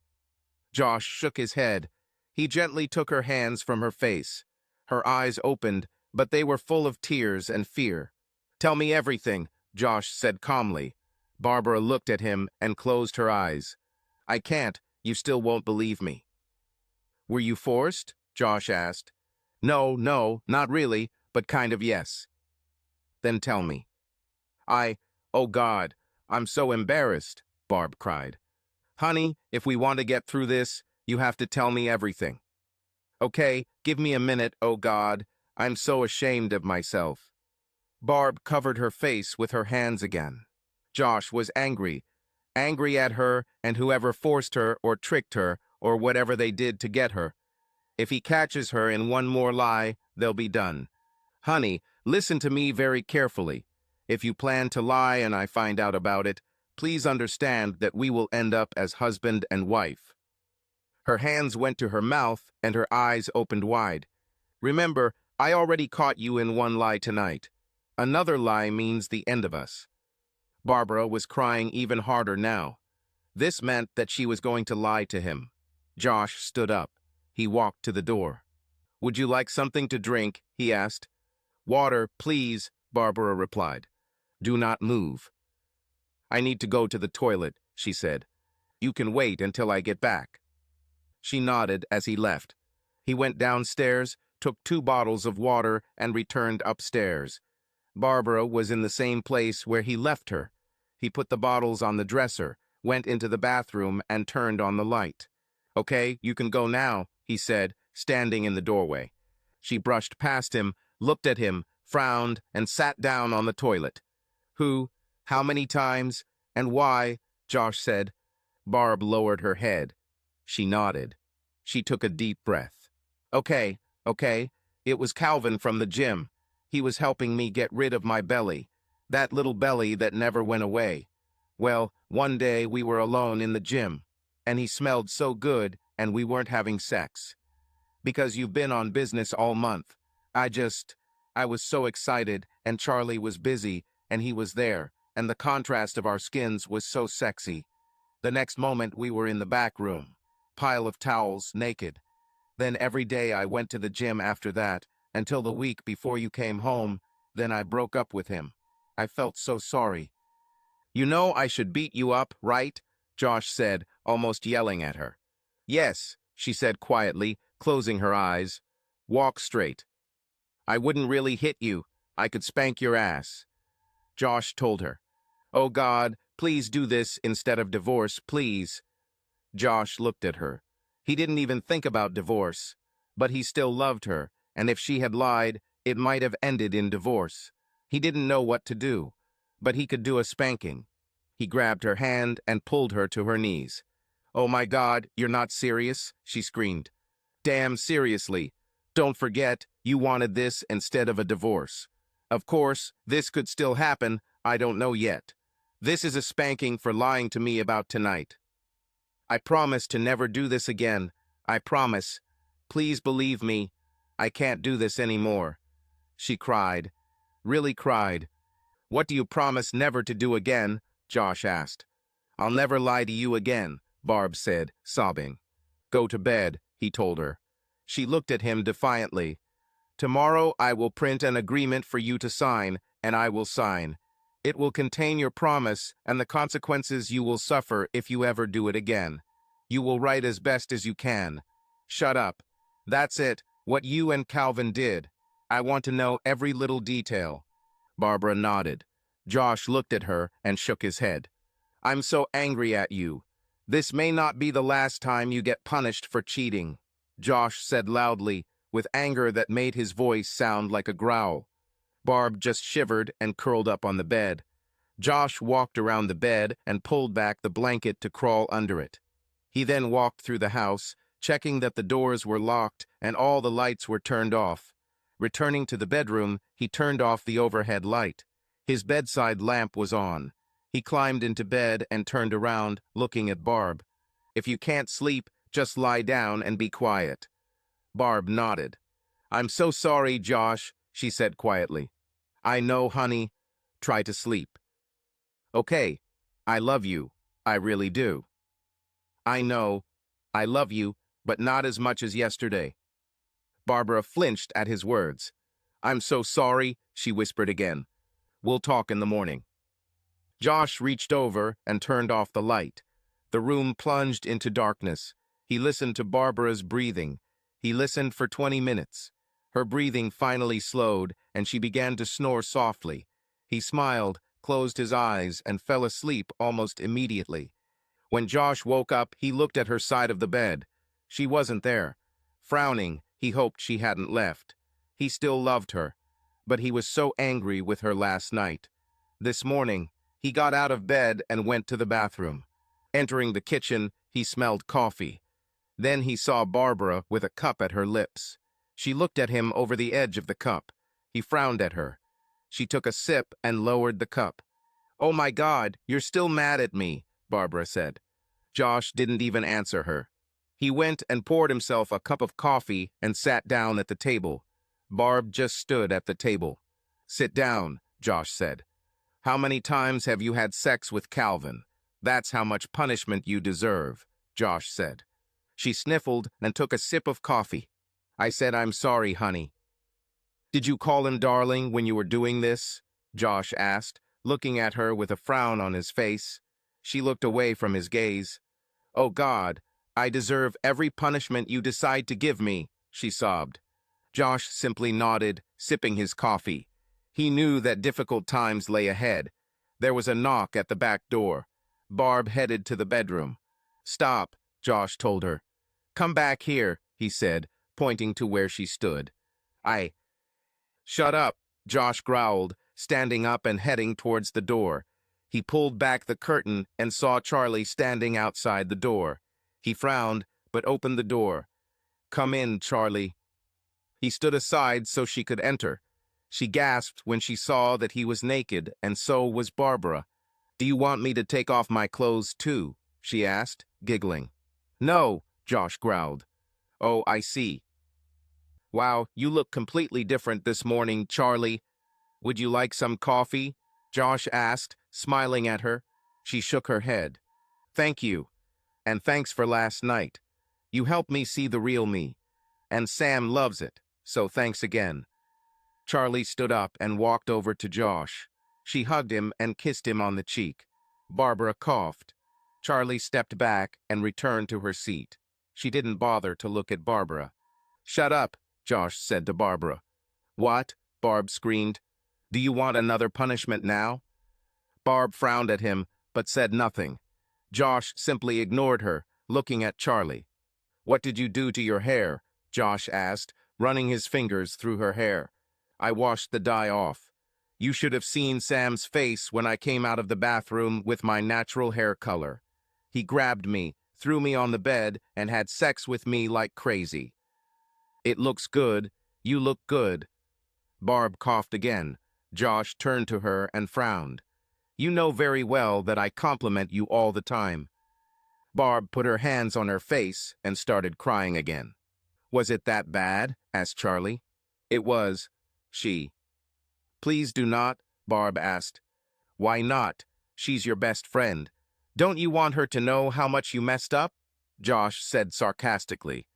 Speaker 1: Josh shook his head. He gently took her hands from her face. Her eyes opened, but they were full of tears and fear. "Tell me everything," Josh said calmly. Barbara looked at him and closed her eyes. "I can't. You still won't believe me." "Were you forced?" Josh asked. No, not really, but kind of yes." "Then tell me." Oh God, I'm so embarrassed," Barb cried. "Honey, if we want to get through this, you have to tell me everything." "Okay, give me a minute, oh God. I'm so ashamed of myself." Barb covered her face with her hands again. Josh was angry at her and whoever forced her or tricked her or whatever they did to get her. If he catches her in one more lie, they'll be done. "Honey, listen to me very carefully. If you plan to lie and I find out about it, please understand that we will end up as husband and wife." Her hands went to her mouth and her eyes opened wide. "Remember, I already caught you in one lie tonight. Another lie means the end of us." Barbara was crying even harder now. This meant that she was going to lie to him. Josh stood up. He walked to the door. "Would you like something to drink?" he asked. "Water, please," Barbara replied. "Do not move." "I need to go to the toilet," she said. "You can wait until I get back." She nodded as he left. He went downstairs, took 2 bottles of water, and returned upstairs. Barbara was in the same place where he left her. He put the bottles on the dresser, went into the bathroom, and turned on the light. "Okay, you can go now," he said, standing in the doorway. She brushed past him, looked at him, frowned, and sat down on the toilet. "Who? How many times? And why?" Josh said. Barb lowered her head. She nodded. She took a deep breath. Okay. It was Calvin from the gym. He was helping me get rid of my belly. That little belly that never went away. Well, one day we were alone in the gym, and he smelled so good, and we weren't having sex. Because you've been on business all month. I was so excited, and Charlie was busy, and he was there, and the contrast of our skins was so sexy. The next moment we were in the back room, pile of towels, naked. Then every day I went to the gym after that, until the week before you came home, then I broke up with him. I felt so sorry." "You know I should beat you up, right?" Josh said, almost yelling at her. "Yes," she said quietly, closing her eyes. "Walk straight." "I wouldn't really hit you. I could spank your ass." Josh told her. "Oh God, please do this instead of divorce, please." Josh looked at her. He didn't even think about divorce, but he still loved her, and if she had lied, it might have ended in divorce. He didn't know what to do, but he could do a spanking. He grabbed her hand and pulled her to her knees. "Oh my God, you're not serious?" she screamed. "Damn seriously. Don't forget, you wanted this instead of a divorce. Of course, this could still happen, I don't know yet. This is a spanking for lying to me about tonight. I promise to never do this again. I promise. Please believe me. I can't do this anymore." She cried. Really cried. "What do you promise never to do again?" Josh asked. "I'll never lie to you again," Barb said, sobbing. "Go to bed," he told her. She looked at him defiantly. "Tomorrow I will print an agreement for you to sign, and I will sign. It will contain your promise and the consequences you will suffer if you ever do it again. You will write as best as you can. Shut up. That's it, what you and Calvin did. I want to know every little detail." Barbara nodded. Josh looked at her and shook his head. I'm so angry at you. This may not be the last time you get punished for cheating, Josh said loudly, with anger that made his voice sound like a growl. Barb just shivered and curled up on the bed. Josh walked around the bed and pulled back the blanket to crawl under it. He then walked through the house, checking that the doors were locked and all the lights were turned off. Returning to the bedroom, he turned off the overhead light. His bedside lamp was on. He climbed into bed and turned around, looking at Barb. If you can't sleep, just lie down and be quiet. Barb nodded. I'm so sorry, Josh, she said quietly. I know, honey. Try to sleep. Okay, I love you. I really do. I know. I love you, but not as much as yesterday. Barbara flinched at his words. I'm so sorry, she whispered again. We'll talk in the morning. Josh reached over and turned off the light. The room plunged into darkness. He listened to Barbara's breathing. He listened for 20 minutes. Her breathing finally slowed, and she began to snore softly. He smiled, closed his eyes, and fell asleep almost immediately. When Josh woke up, he looked at her side of the bed. She wasn't there. Frowning, he hoped she hadn't left. He still loved her, but he was so angry with her last night. This morning, he got out of bed and went to the bathroom. Entering the kitchen, he smelled coffee. Then he saw Barbara with a cup at her lips. She looked at him over the edge of the cup. He frowned at her. She took a sip and lowered the cup. Oh my God, you're still mad at me, Barbara said. Josh didn't even answer her. He went and poured himself a cup of coffee and sat down at the table. Barb just stood at the table. Sit down, Josh said. How many times have you had sex with Calvin? That's how much punishment you deserve, Josh said. She sniffled and took a sip of coffee. I said, I'm sorry, honey. Did you call him darling when you were doing this? Josh asked, looking at her with a frown on his face. She looked away from his gaze. Oh God, I deserve every punishment you decide to give me, she sobbed. Josh simply nodded, sipping his coffee. He knew that difficult times lay ahead. There was a knock at the back door. Barb headed to the bedroom. Stop, Josh told her. Come back here, he said, pointing to where she stood. Shut up, Josh growled, standing up and heading towards the door. He pulled back the curtain and saw Charlie standing outside the door. He frowned, but opened the door. Come in, Charlie. He stood aside so she could enter. She gasped when she saw that he was naked, and so was Barbara. Do you want me to take off my clothes too? She asked, giggling. No, Josh growled. Oh, I see. Wow, you look completely different this morning, Charlie. Would you like some coffee? Josh asked, smiling at her. She shook her head. Thank you. And thanks for last night. You helped me see the real me. And Sam loves it, so thanks again. Charlie stood up and walked over to Josh. She hugged him and kissed him on the cheek. Barbara coughed. Charlie stepped back and returned to her seat. She didn't bother to look at Barbara. Shut up, Josh said to Barbara. What? Barb screamed. Do you want another punishment now? Barb frowned at him, but said nothing. Josh simply ignored her, looking at Charlie. What did you do to your hair? Josh asked, running his fingers through her hair. I washed the dye off. You should have seen Sam's face when I came out of the bathroom with my natural hair color. He grabbed me, threw me on the bed, and had sex with me like crazy. It looks good. You look good. Barb coughed again. Josh turned to her and frowned. You know very well that I compliment you all the time. Barb put her hands on her face and started crying again. Was it that bad? Asked Charlie. It was. She. Please do not, Barb asked. Why not? She's your best friend. Don't you want her to know how much you messed up? Josh said sarcastically.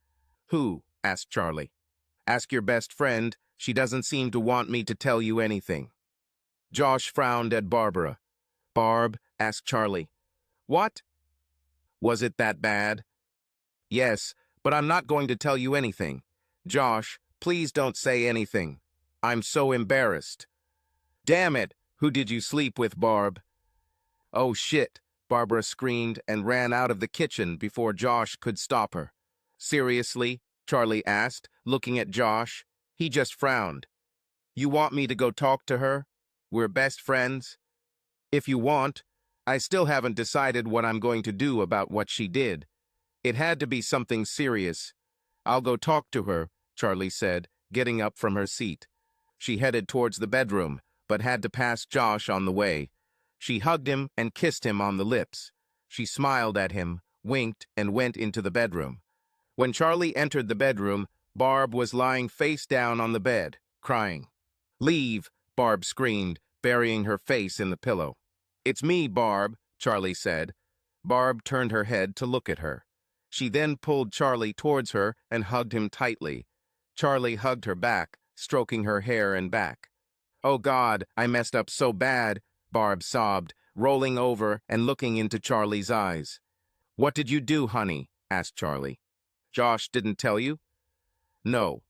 Speaker 1: Who? Asked Charlie. Ask your best friend. She doesn't seem to want me to tell you anything. Josh frowned at Barbara. Barb, asked Charlie. What? Was it that bad? Yes, but I'm not going to tell you anything. Josh, please don't say anything. I'm so embarrassed. Damn it! Who did you sleep with, Barb? Oh shit! Barbara screamed and ran out of the kitchen before Josh could stop her. Seriously? Charlie asked, looking at Josh. He just frowned. You want me to go talk to her? We're best friends. If you want. I still haven't decided what I'm going to do about what she did. It had to be something serious. I'll go talk to her, Charlie said, getting up from her seat. She headed towards the bedroom, but had to pass Josh on the way. She hugged him and kissed him on the lips. She smiled at him, winked, and went into the bedroom. When Charlie entered the bedroom, Barb was lying face down on the bed, crying. Leave, Barb screamed, burying her face in the pillow. It's me, Barb, Charlie said. Barb turned her head to look at her. She then pulled Charlie towards her and hugged him tightly. Charlie hugged her back, stroking her hair and back. Oh God, I messed up so bad, Barb sobbed, rolling over and looking into Charlie's eyes. What did you do, honey? Asked Charlie. Josh didn't tell you? No.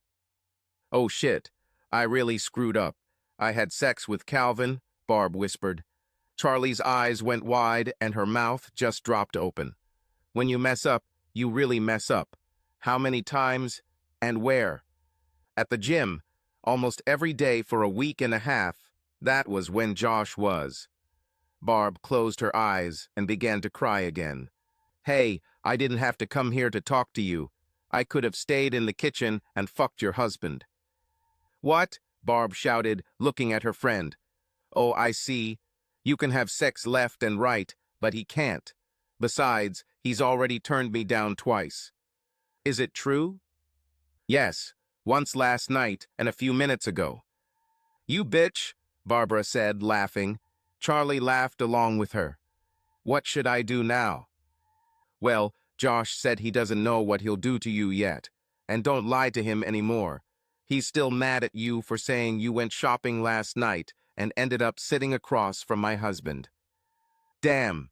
Speaker 1: Oh shit, I really screwed up. I had sex with Calvin, Barb whispered. Charlie's eyes went wide and her mouth just dropped open. When you mess up, you really mess up. How many times and where? At the gym, almost every day for a week and a half. That was when Josh was. Barb closed her eyes and began to cry again. Hey, I didn't have to come here to talk to you. I could have stayed in the kitchen and fucked your husband. What? Barb shouted, looking at her friend. Oh, I see. You can have sex left and right, but he can't. Besides, he's already turned me down twice. Is it true? Yes, once last night and a few minutes ago. You bitch, Barbara said, laughing. Charlie laughed along with her. What should I do now? Well, Josh said he doesn't know what he'll do to you yet, and don't lie to him anymore. He's still mad at you for saying you went shopping last night and ended up sitting across from my husband. Damn,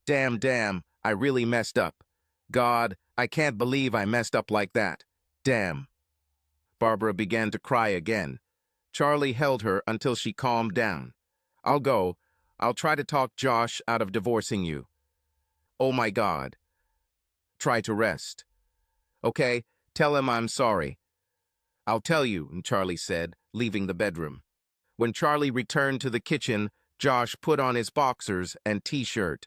Speaker 1: I really messed up. God, I can't believe I messed up like that. Damn. Barbara began to cry again. Charlie held her until she calmed down. I'll go. I'll try to talk Josh out of divorcing you. Oh my God. Try to rest. Okay, tell him I'm sorry. I'll tell you, Charlie said, leaving the bedroom. When Charlie returned to the kitchen, Josh put on his boxers and t-shirt.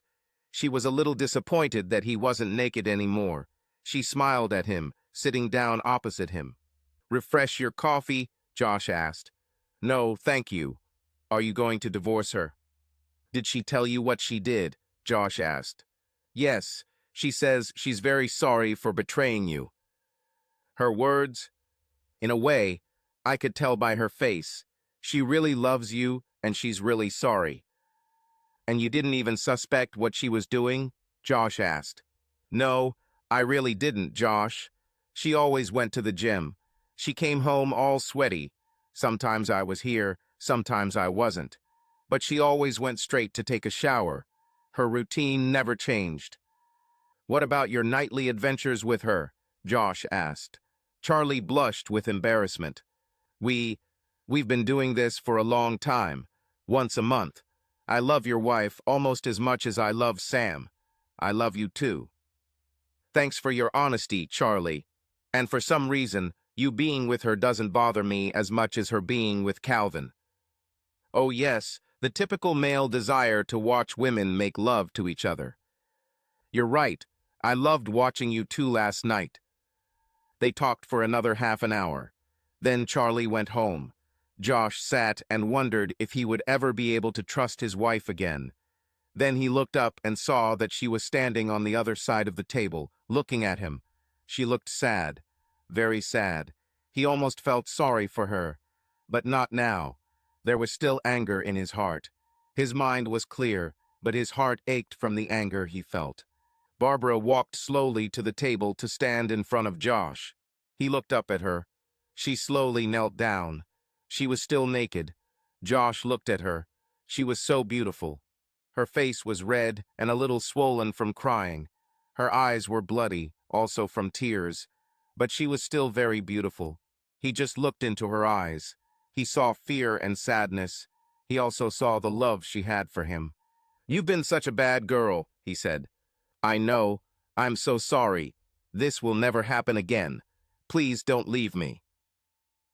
Speaker 1: She was a little disappointed that he wasn't naked anymore. She smiled at him, sitting down opposite him. Refresh your coffee? Josh asked. No, thank you. Are you going to divorce her? Did she tell you what she did? Josh asked. Yes, she says she's very sorry for betraying you. Her words? In a way, I could tell by her face. She really loves you, and she's really sorry. And you didn't even suspect what she was doing? Josh asked. No, I really didn't, Josh. She always went to the gym. She came home all sweaty. Sometimes I was here, sometimes I wasn't. But she always went straight to take a shower. Her routine never changed. What about your nightly adventures with her? Josh asked. Charlie blushed with embarrassment. We've been doing this for a long time, once a month. I love your wife almost as much as I love Sam. I love you too. Thanks for your honesty, Charlie. And for some reason, you being with her doesn't bother me as much as her being with Calvin. Oh yes, the typical male desire to watch women make love to each other. You're right. I loved watching you two last night. They talked for another half an hour. Then Charlie went home. Josh sat and wondered if he would ever be able to trust his wife again. Then he looked up and saw that she was standing on the other side of the table, looking at him. She looked sad, very sad. He almost felt sorry for her, but not now. There was still anger in his heart. His mind was clear, but his heart ached from the anger he felt. Barbara walked slowly to the table to stand in front of Josh. He looked up at her. She slowly knelt down. She was still naked. Josh looked at her. She was so beautiful. Her face was red and a little swollen from crying. Her eyes were bloody, also from tears. But she was still very beautiful. He just looked into her eyes. He saw fear and sadness. He also saw the love she had for him. "You've been such a bad girl," he said. "I know. I'm so sorry. This will never happen again. Please don't leave me."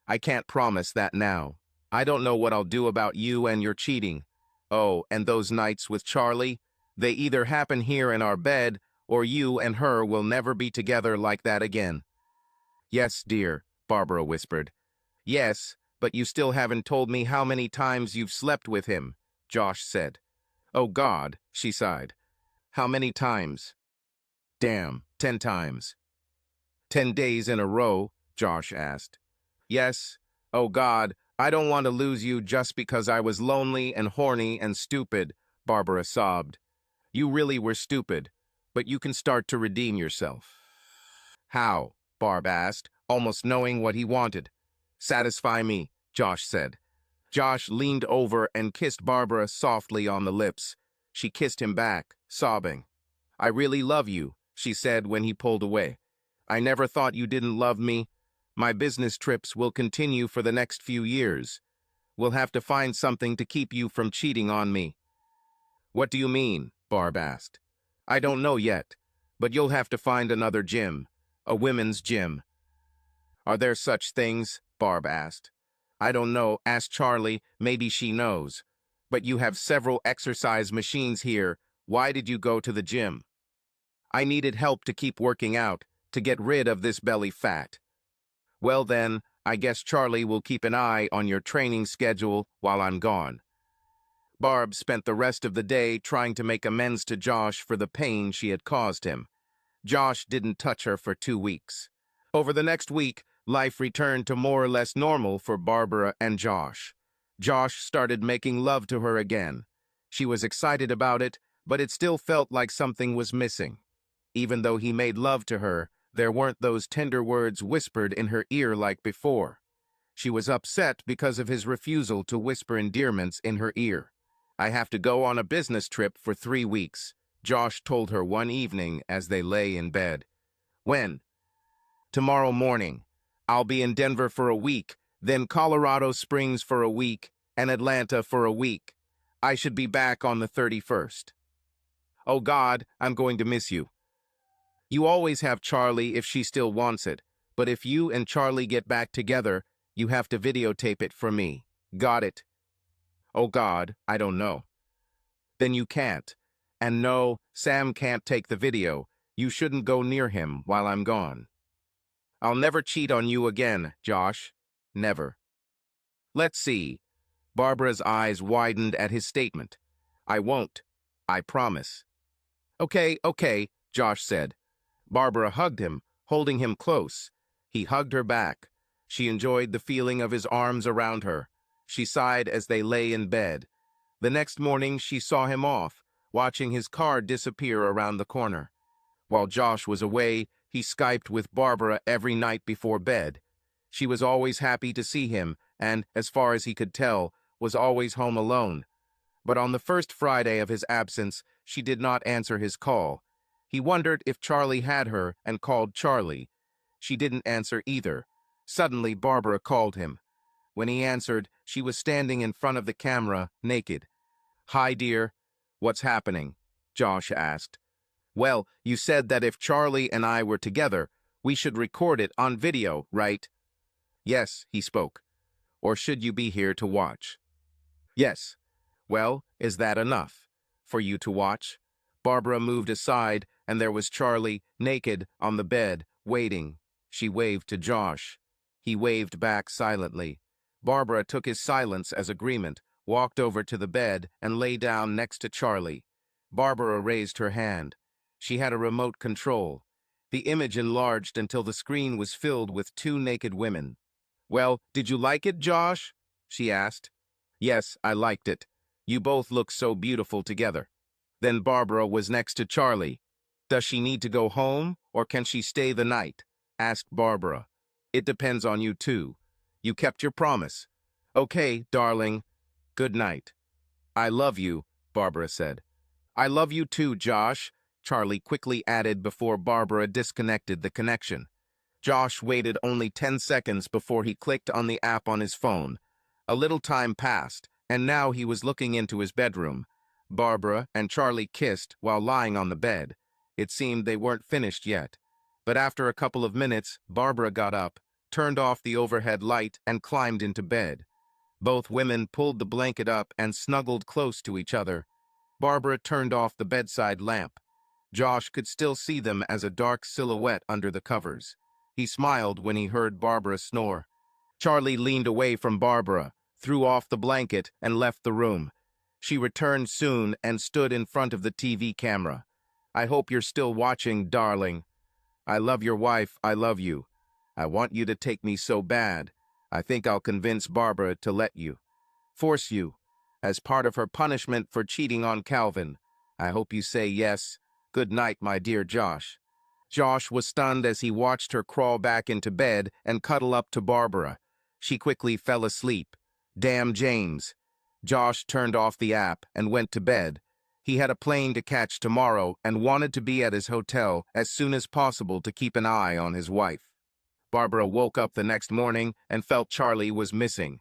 Speaker 1: "I can't promise that now. I don't know what I'll do about you and your cheating. Oh, and those nights with Charlie? They either happen here in our bed, or you and her will never be together like that again." "Yes, dear," Barbara whispered. "Yes, but you still haven't told me how many times you've slept with him," Josh said. "Oh God," she sighed. "How many times?" "Damn, 10 times." 10 days in a row?" Josh asked. "Yes. Oh God, I don't want to lose you just because I was lonely and horny and stupid," Barbara sobbed. "You really were stupid, but you can start to redeem yourself." "How?" Barb asked, almost knowing what he wanted. "Satisfy me," Josh said. Josh leaned over and kissed Barbara softly on the lips. She kissed him back, sobbing. "I really love you," she said when he pulled away. "I never thought you didn't love me. My business trips will continue for the next few years. We'll have to find something to keep you from cheating on me." "What do you mean?" Barb asked. "I don't know yet, but you'll have to find another gym, a women's gym." "Are there such things?" Barb asked. "I don't know. Ask Charlie. Maybe she knows. But you have several exercise machines here. Why did you go to the gym?" "I needed help to keep working out, to get rid of this belly fat." "Well then, I guess Charlie will keep an eye on your training schedule while I'm gone." Barb spent the rest of the day trying to make amends to Josh for the pain she had caused him. Josh didn't touch her for 2 weeks. Over the next week, life returned to more or less normal for Barbara and Josh. Josh started making love to her again. She was excited about it, but it still felt like something was missing. Even though he made love to her, there weren't those tender words whispered in her ear like before. She was upset because of his refusal to whisper endearments in her ear. "I have to go on a business trip for 3 weeks," Josh told her one evening as they lay in bed. "When?" "Tomorrow morning. I'll be in Denver for a week, then Colorado Springs for a week, and Atlanta for a week. I should be back on the 31st. Oh God, I'm going to miss you." "You always have Charlie if she still wants it, but if you and Charlie get back together, you have to videotape it for me. Got it?" "Oh God, I don't know." "Then you can't. And no, Sam can't take the video. You shouldn't go near him while I'm gone." "I'll never cheat on you again, Josh. Never." "Let's see." Barbara's eyes widened at his statement. "I won't. I promise." Okay, Josh said. Barbara hugged him, holding him close. He hugged her back. She enjoyed the feeling of his arms around her. She sighed as they lay in bed. The next morning, she saw him off, watching his car disappear around the corner. While Josh was away, he Skyped with Barbara every night before bed. She was always happy to see him and, as far as he could tell, was always home alone. But on the first Friday of his absence, she did not answer his call. He wondered if Charlie had her and called Charlie. She didn't answer either. Suddenly, Barbara called him. When he answered, she was standing in front of the camera, naked. "Hi, dear. What's happening?" Josh asked. "Well, you said that if Charlie and I were together, we should record it on video, right?" "Yes," he spoke. "Or should you be here to watch?" "Yes." "Well, is that enough? For you to watch?" Barbara moved aside, and there was Charlie, naked, on the bed, waiting. She waved to Josh. He waved back silently. Barbara took his silence as agreement, walked over to the bed, and lay down next to Charlie. Barbara raised her hand. She had a remote control. The image enlarged until the screen was filled with 2 naked women. "Well, did you like it, Josh?" she asked. "Yes, I liked it. You both look so beautiful together." Then Barbara was next to Charlie. "Does she need to go home, or can she stay the night?" asked Barbara. "It depends on you two. You kept your promise." "Okay, darling. Good night." "I love you," Barbara said. "I love you too, Josh," Charlie quickly added before Barbara disconnected the connection. Josh waited only 10 seconds before he clicked on the app on his phone. A little time passed, and now he was looking into his bedroom. Barbara and Charlie kissed while lying on the bed. It seemed they weren't finished yet. But after a couple of minutes, Barbara got up, turned off the overhead light, and climbed into bed. Both women pulled the blanket up and snuggled close to each other. Barbara turned off the bedside lamp. Josh could still see them as a dark silhouette under the covers. He smiled when he heard Barbara snore. Charlie leaned away from Barbara, threw off the blanket, and left the room. She returned soon and stood in front of the TV camera. "I hope you're still watching, darling. I love your wife, I love you. I want you to take me so bad. I think I'll convince Barbara to let you. Force you, as part of her punishment for cheating on Calvin. I hope you say yes. Good night, my dear Josh." Josh was stunned as he watched her crawl back into bed and cuddle up to Barbara. She quickly fell asleep. Damn James. Josh turned off the app and went to bed. He had a plane to catch tomorrow and wanted to be at his hotel as soon as possible to keep an eye on his wife. Barbara woke up the next morning and felt Charlie was missing.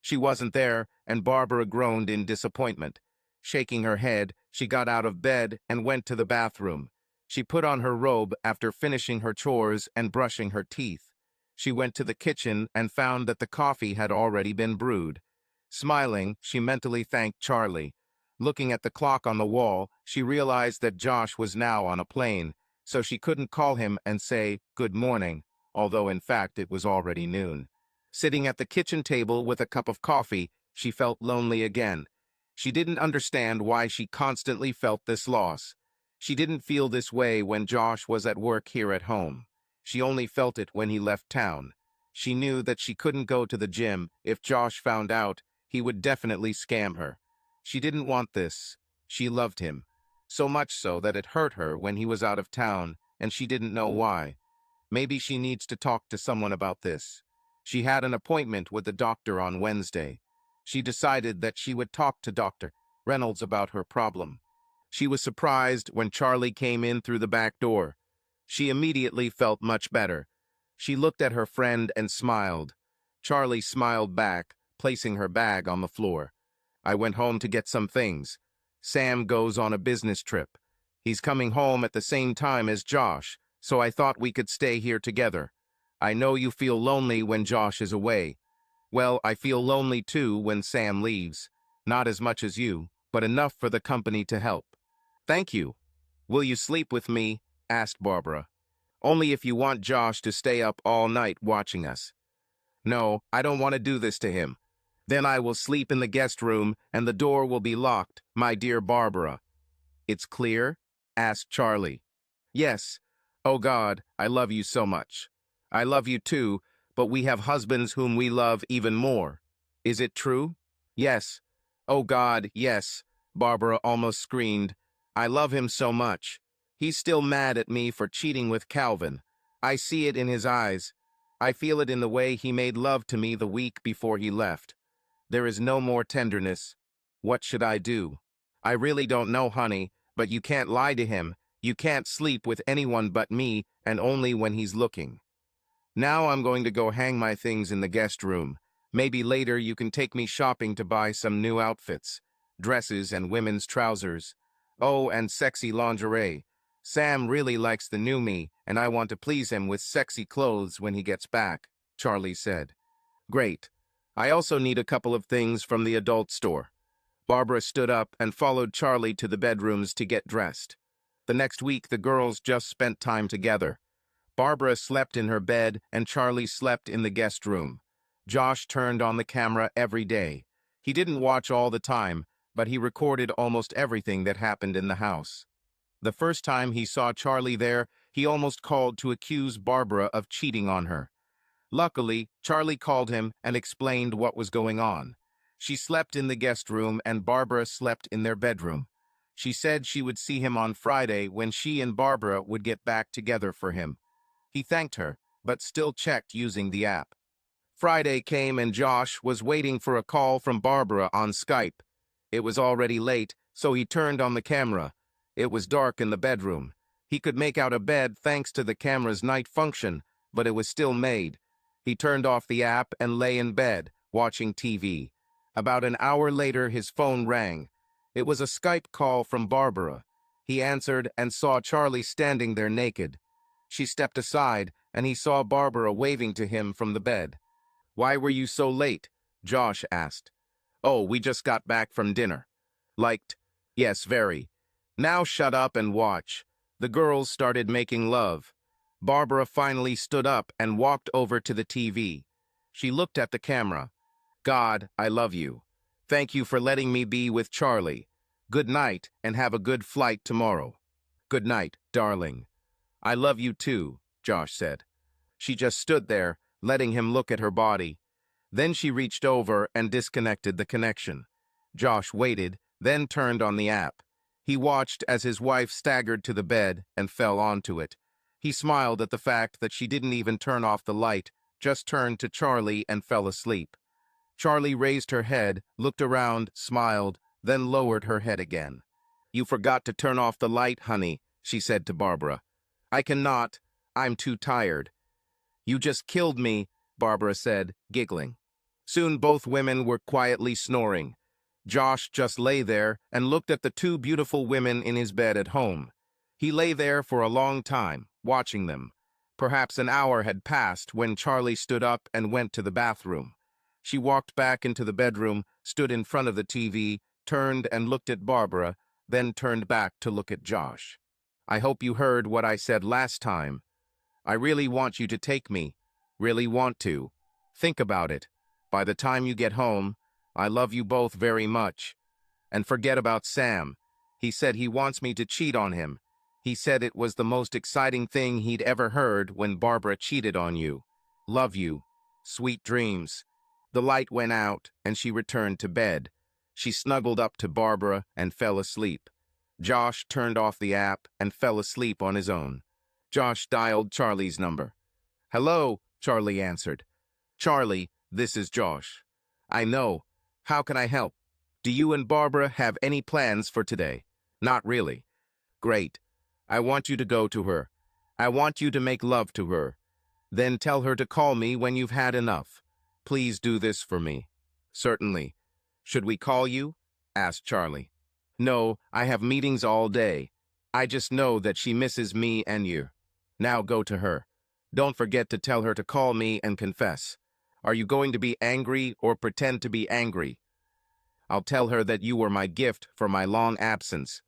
Speaker 1: She wasn't there, and Barbara groaned in disappointment. Shaking her head, she got out of bed and went to the bathroom. She put on her robe after finishing her chores and brushing her teeth. She went to the kitchen and found that the coffee had already been brewed. Smiling, she mentally thanked Charlie. Looking at the clock on the wall, she realized that Josh was now on a plane, so she couldn't call him and say good morning, although in fact it was already noon. Sitting at the kitchen table with a cup of coffee, she felt lonely again. She didn't understand why she constantly felt this loss. She didn't feel this way when Josh was at work here at home. She only felt it when he left town. She knew that she couldn't go to the gym. If Josh found out, he would definitely scam her. She didn't want this. She loved him. So much so that it hurt her when he was out of town, and she didn't know why. Maybe she needs to talk to someone about this. She had an appointment with the doctor on Wednesday. She decided that she would talk to Dr. Reynolds about her problem. She was surprised when Charlie came in through the back door. She immediately felt much better. She looked at her friend and smiled. Charlie smiled back, placing her bag on the floor. "I went home to get some things. Sam goes on a business trip. He's coming home at the same time as Josh, so I thought we could stay here together. I know you feel lonely when Josh is away. Well, I feel lonely too when Sam leaves. Not as much as you, but enough for the company to help." "Thank you. Will you sleep with me?" asked Barbara. "Only if you want Josh to stay up all night watching us." "No, I don't want to do this to him. Then I will sleep in the guest room and the door will be locked, my dear Barbara." "It's clear?" asked Charlie. "Yes. Oh God, I love you so much. I love you too, but we have husbands whom we love even more. Is it true?" "Yes. Oh God, yes," Barbara almost screamed. "I love him so much. He's still mad at me for cheating with Calvin. I see it in his eyes. I feel it in the way he made love to me the week before he left. There is no more tenderness. What should I do?" "I really don't know, honey, but you can't lie to him. You can't sleep with anyone but me, and only when he's looking. Now I'm going to go hang my things in the guest room. Maybe later you can take me shopping to buy some new outfits, dresses and women's trousers. Oh, and sexy lingerie. Sam really likes the new me, and I want to please him with sexy clothes when he gets back," Charlie said. "Great. I also need a couple of things from the adult store." Barbara stood up and followed Charlie to the bedrooms to get dressed. The next week, the girls just spent time together. Barbara slept in her bed and Charlie slept in the guest room. Josh turned on the camera every day. He didn't watch all the time, but he recorded almost everything that happened in the house. The first time he saw Charlie there, he almost called to accuse Barbara of cheating on her. Luckily, Charlie called him and explained what was going on. She slept in the guest room and Barbara slept in their bedroom. She said she would see him on Friday when she and Barbara would get back together for him. He thanked her, but still checked using the app. Friday came and Josh was waiting for a call from Barbara on Skype. It was already late, so he turned on the camera. It was dark in the bedroom. He could make out a bed thanks to the camera's night function, but it was still made. He turned off the app and lay in bed, watching TV. About an hour later, his phone rang. It was a Skype call from Barbara. He answered and saw Charlie standing there naked. She stepped aside, and he saw Barbara waving to him from the bed. "Why were you so late?" Josh asked. "Oh, we just got back from dinner." Liked? Yes, very. Now shut up and watch. The girls started making love. Barbara finally stood up and walked over to the TV. She looked at the camera. "God, I love you. Thank you for letting me be with Charlie. Good night, and have a good flight tomorrow." "Good night, darling." "I love you too," Josh said. She just stood there, letting him look at her body. Then she reached over and disconnected the connection. Josh waited, then turned on the app. He watched as his wife staggered to the bed and fell onto it. He smiled at the fact that she didn't even turn off the light, just turned to Charlie and fell asleep. Charlie raised her head, looked around, smiled, then lowered her head again. "You forgot to turn off the light, honey," she said to Barbara. "I cannot. I'm too tired." "You just killed me," Barbara said, giggling. Soon both women were quietly snoring. Josh just lay there and looked at the two beautiful women in his bed at home. He lay there for a long time, watching them. Perhaps an hour had passed when Charlie stood up and went to the bathroom. She walked back into the bedroom, stood in front of the TV, turned and looked at Barbara, then turned back to look at Josh. "I hope you heard what I said last time. I really want you to take me. Really want to. Think about it. By the time you get home, I love you both very much. And forget about Sam. He said he wants me to cheat on him. He said it was the most exciting thing he'd ever heard when Barbara cheated on you. Love you. Sweet dreams." The light went out, and she returned to bed. She snuggled up to Barbara and fell asleep. Josh turned off the app and fell asleep on his own. Josh dialed Charlie's number. "Hello," Charlie answered. "Charlie, this is Josh." "I know. How can I help? Do you and Barbara have any plans for today?" "Not really." "Great. I want you to go to her. I want you to make love to her. Then tell her to call me when you've had enough. Please do this for me." "Certainly. Should we call you?" asked Charlie. "No, I have meetings all day. I just know that she misses me and you. Now go to her. Don't forget to tell her to call me and confess. Are you going to be angry or pretend to be angry?" "I'll tell her that you were my gift for my long absence."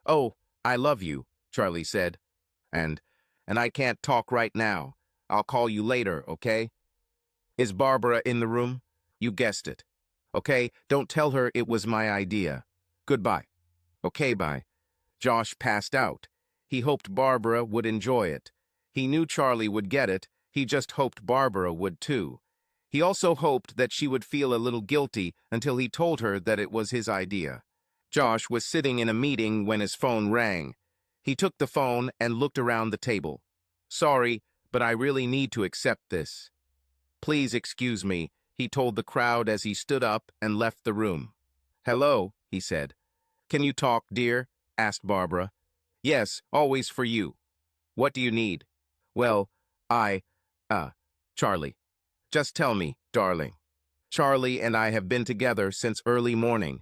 Speaker 1: "Oh, I love you," Charlie said. And I can't talk right now. I'll call you later, okay?" "Is Barbara in the room?" "You guessed it." "Okay, don't tell her it was my idea. Goodbye." "Okay, bye." Josh passed out. He hoped Barbara would enjoy it. He knew Charlie would get it. He just hoped Barbara would too. He also hoped that she would feel a little guilty until he told her that it was his idea. Josh was sitting in a meeting when his phone rang. He took the phone and looked around the table. "Sorry, but I really need to accept this." "Please excuse me," he told the crowd as he stood up and left the room. "Hello," he said. "Can you talk, dear?" asked Barbara. "Yes, always for you. What do you need?" "Well, Charlie. Just tell me, darling. Charlie and I have been together since early morning.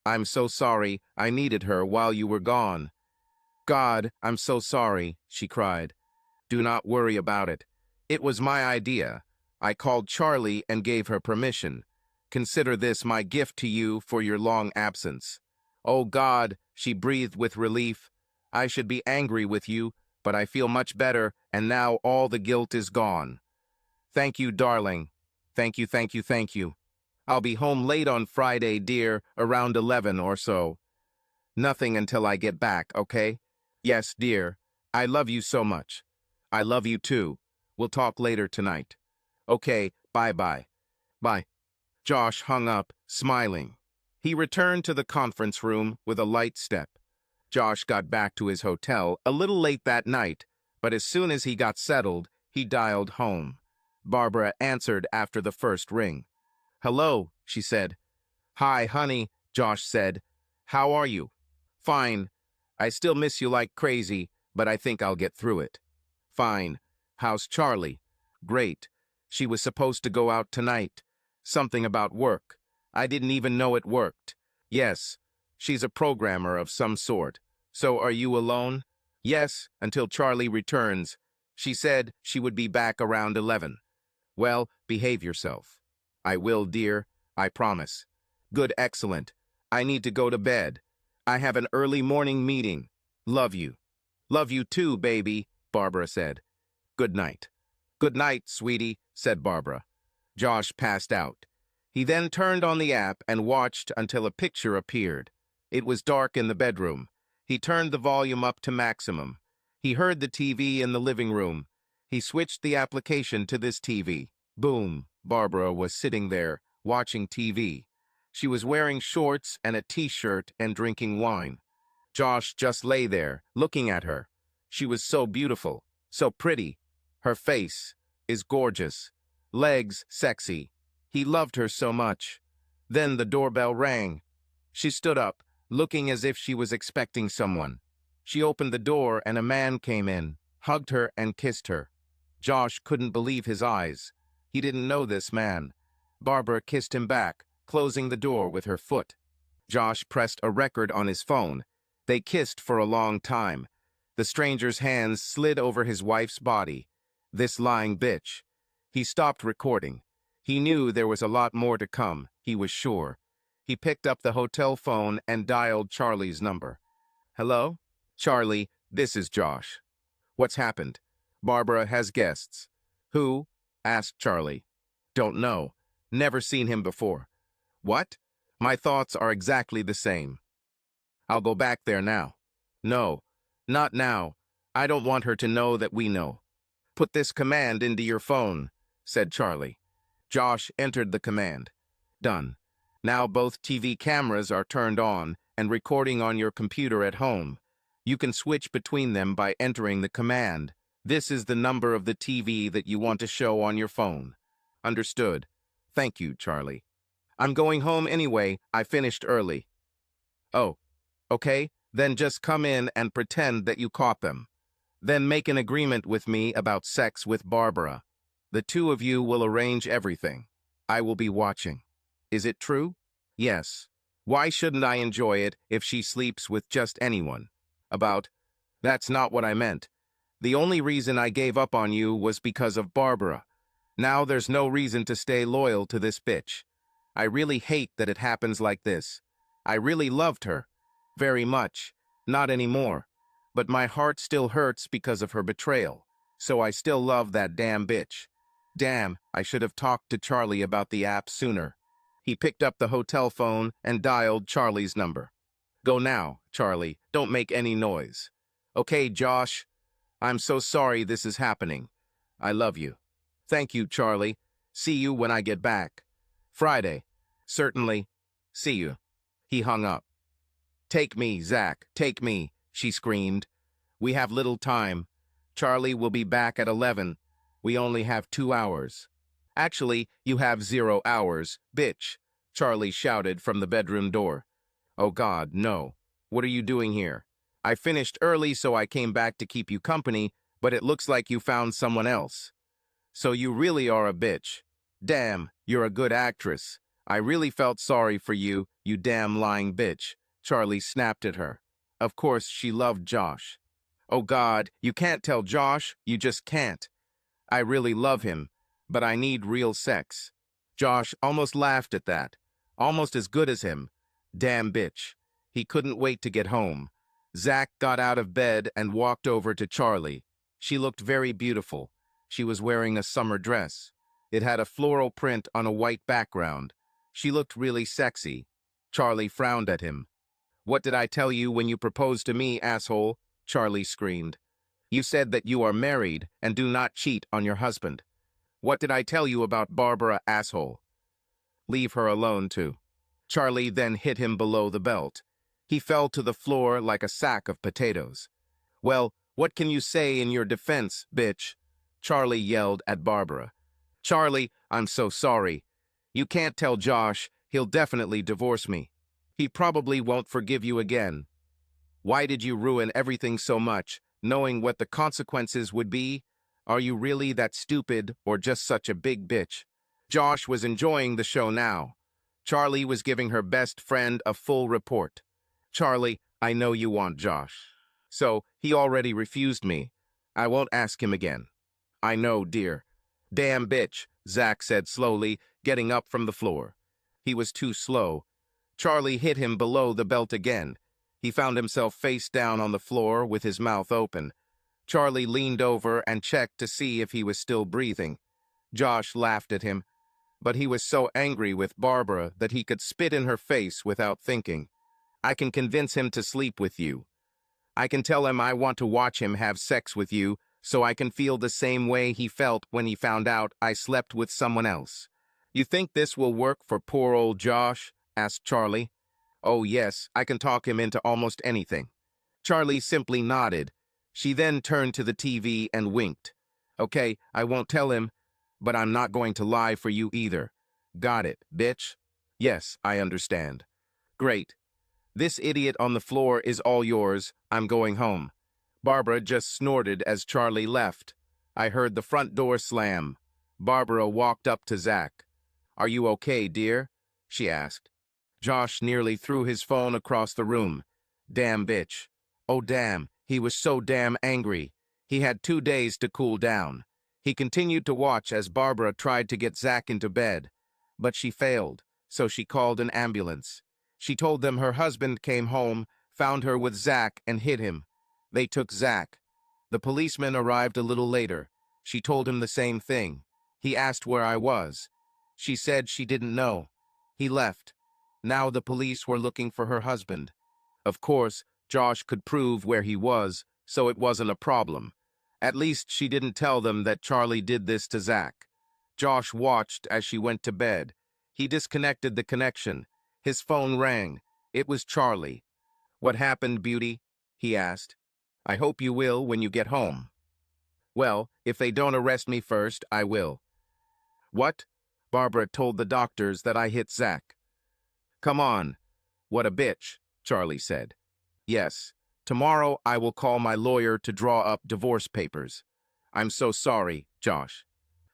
Speaker 1: I'm so sorry I needed her while you were gone." "God, I'm so sorry," she cried. "Do not worry about it. It was my idea. I called Charlie and gave her permission. Consider this my gift to you for your long absence." "Oh God," she breathed with relief. "I should be angry with you, but I feel much better, and now all the guilt is gone." "Thank you, darling. Thank you, thank you, thank you. I'll be home late on Friday, dear, around 11 or so. Nothing until I get back, okay?" "Yes, dear. I love you so much." "I love you too. We'll talk later tonight." "Okay, bye-bye." "Bye." Josh hung up, smiling. He returned to the conference room with a light step. Josh got back to his hotel a little late that night, but as soon as he got settled, he dialed home. Barbara answered after the first ring. "Hello," she said. "Hi, honey," Josh said. "How are you?" "Fine. I still miss you like crazy, but I think I'll get through it." "Fine. How's Charlie?" "Great. She was supposed to go out tonight. Something about work. I didn't even know it worked. Yes, she's a programmer of some sort. So are you alone? Yes, until Charlie returns. She said she would be back around 11. Well, behave yourself. I will, dear. I promise. Good, excellent. I need to go to bed. I have an early morning meeting. Love you. Love you too, baby, Barbara said. Good night. Good night, sweetie, said Barbara. Josh passed out. He then turned on the app and watched until a picture appeared. It was dark in the bedroom. He turned the volume up to maximum. He heard the TV in the living room. He switched the application to this TV. Boom, Barbara was sitting there, watching TV. She was wearing shorts and a t-shirt and drinking wine. Josh just lay there, looking at her. She was so beautiful, so pretty. Her face is gorgeous. Legs sexy. He loved her so much. Then the doorbell rang. She stood up, looking as if she was expecting someone. She opened the door and a man came in, hugged her and kissed her. Josh couldn't believe his eyes. He didn't know this man. Barbara kissed him back, closing the door with her foot. Josh pressed a record on his phone. They kissed for a long time. The stranger's hands slid over his wife's body. This lying bitch. He stopped recording. He knew there was a lot more to come, he was sure. He picked up the hotel phone and dialed Charlie's number. Hello? Charlie, this is Josh. What's happened? Barbara has guests. Who? Asked Charlie. Don't know. Never seen him before. What? My thoughts are exactly the same. I'll go back there now. No, not now. I don't want her to know that we know. Put this command into your phone, said Charlie. Josh entered the command. Done. Now both TV cameras are turned on and recording on your computer at home. You can switch between them by entering the command. This is the number of the TV that you want to show on your phone. Understood. Thank you, Charlie. I'm going home anyway. I finished early. Oh, okay. Then just come in and pretend that you caught them. Then make an agreement with me about sex with Barbara. The two of you will arrange everything. I will be watching. Is it true? Yes. Why shouldn't I enjoy it if she sleeps with just anyone? That's not what I meant. The only reason I gave up on you was because of Barbara. Now there's no reason to stay loyal to this bitch. I really hate that it happens like this. I really loved her. Very much. Not anymore. But my heart still hurts because of her betrayal. So I still love that damn bitch. Damn, I should have talked to Charlie about the app sooner. He picked up the hotel phone and dialed Charlie's number. Go now, Charlie. Don't make any noise. Okay, Josh. I'm so sorry this is happening. I love you. Thank you, Charlie. See you when I get back. Friday. Certainly. See you. He hung up. Take me, Zach. Take me, she screamed. We have little time. Charlie will be back at 11. We only have 2 hours. Actually, you have 0 hours, bitch, Charlie shouted from the bedroom door. Oh God, no. What are you doing here? I finished early, so I came back to keep you company, but it looks like you found someone else. So you really are a bitch. Damn, you're a good actress. I really felt sorry for you, you damn lying bitch, Charlie snapped at her. Of course, she loved Josh. Oh God, you can't tell Josh, you just can't. I really love him, but I need real sex. Josh almost laughed at that. Almost as good as him. Damn bitch. He couldn't wait to get home. Zach got out of bed and walked over to Charlie. She looked very beautiful. She was wearing a summer dress. It had a floral print on a white background. She looked really sexy. Charlie frowned at him. What did I tell you when you proposed to me, asshole? Charlie screamed. You said that you are married and do not cheat on your husband. What did I tell you about Barbara, asshole? Leave her alone, too. Charlie then hit him below the belt. He fell to the floor like a sack of potatoes. Well, what can you say in your defense, bitch? Charlie yelled at Barbara. Charlie, I'm so sorry. You can't tell Josh. He'll definitely divorce me. He probably won't forgive you again. Why did you ruin everything so much, knowing what the consequences would be? Are you really that stupid or just such a big bitch? Josh was enjoying the show now. Charlie was giving her best friend a full report. Charlie, I know you want Josh. So, he already refused me. I won't ask him again. I know, dear. Damn bitch, Zach said slowly, getting up from the floor. He was too slow. Charlie hit him below the belt again. He found himself face down on the floor with his mouth open. Charlie leaned over and checked to see if he was still breathing. Josh laughed at him, but he was so angry with Barbara that he could spit in her face without thinking. I can convince him to sleep with you. I can tell him I want to watch him have sex with you, so I can feel the same way he felt when he found out I slept with someone else. You think this will work for poor old Josh? Asked Charlie. Oh yes, I can talk him into almost anything. Charlie simply nodded. She then turned to the TV and winked. Okay, I won't tell him, but I'm not going to lie for you either. Got it, bitch? Yes, I understand. Great. This idiot on the floor is all yours. I'm going home. Barbara just snorted as Charlie left. I heard the front door slam. Barbara walked up to Zach. Are you okay, dear? She asked. Josh nearly threw his phone across the room. Damn bitch. Oh damn, he was so damn angry. He had 2 days to cool down. He continued to watch as Barbara tried to get Zach into bed. But she failed, so she called an ambulance. She told them her husband came home, found her with Zach, and hit him. They took Zach. The policeman arrived a little later. She told him the same thing. He asked where I was. She said she didn't know. He left. Now the police were looking for her husband. Of course, Josh could prove where he was, so it wasn't a problem. At least she didn't tell them that Charlie did this to Zach. Josh watched as she went to bed. He disconnected the connection. His phone rang. It was Charlie. What happened, beauty? He asked. I hope you will when you get home. Well, if they don't arrest me first, I will. What? Barbara told the doctors that I hit Zach. Come on. What a bitch, Charlie said. Yes. Tomorrow I will call my lawyer to draw up divorce papers. I'm so sorry, Josh.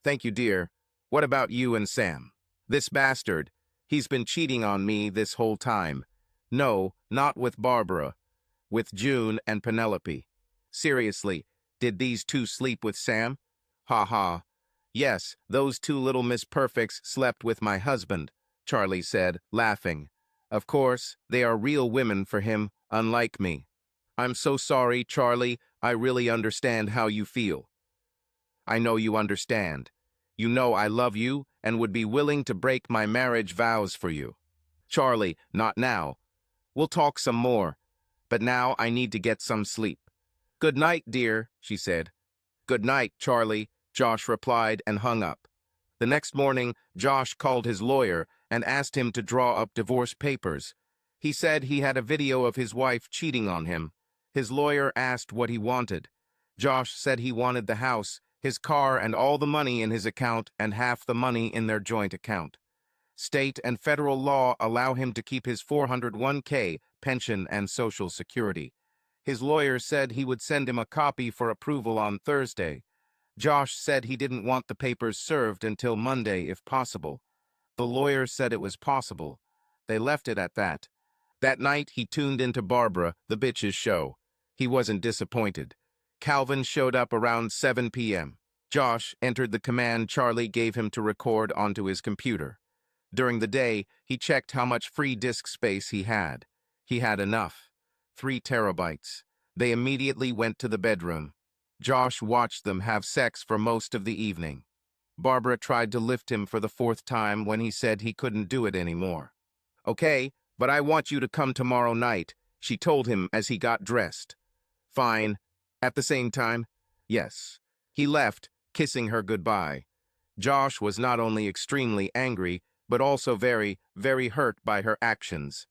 Speaker 1: Thank you, dear. What about you and Sam? This bastard. He's been cheating on me this whole time. No, not with Barbara. With June and Penelope. Seriously, did these two sleep with Sam? Ha ha. Yes, those two little Miss Perfects slept with my husband, Charlie said, laughing. Of course, they are real women for him, unlike me. I'm so sorry, Charlie. I really understand how you feel. I know you understand. You know I love you and would be willing to break my marriage vows for you. Charlie, not now. We'll talk some more, but now I need to get some sleep. Good night, dear, she said. Good night, Charlie, Josh replied and hung up. The next morning, Josh called his lawyer and asked him to draw up divorce papers. He said he had a video of his wife cheating on him. His lawyer asked what he wanted. Josh said he wanted the house, his car, and all the money in his account and half the money in their joint account. State and federal law allow him to keep his 401k, pension, and Social Security. His lawyer said he would send him a copy for approval on Thursday. Josh said he didn't want the papers served until Monday if possible. The lawyer said it was possible. They left it at that. That night, he tuned into Barbara, the bitch's show. He wasn't disappointed. Calvin showed up around 7 p.m. Josh entered the command Charlie gave him to record onto his computer. During the day, he checked how much free disk space he had. He had enough. 3 terabytes. They immediately went to the bedroom. Josh watched them have sex for most of the evening. Barbara tried to lift him for the 4th time when he said he couldn't do it anymore. Okay, but I want you to come tomorrow night, she told him as he got dressed. Fine. At the same time? Yes. He left, kissing her goodbye. Josh was not only extremely angry, but also very, very hurt by her actions.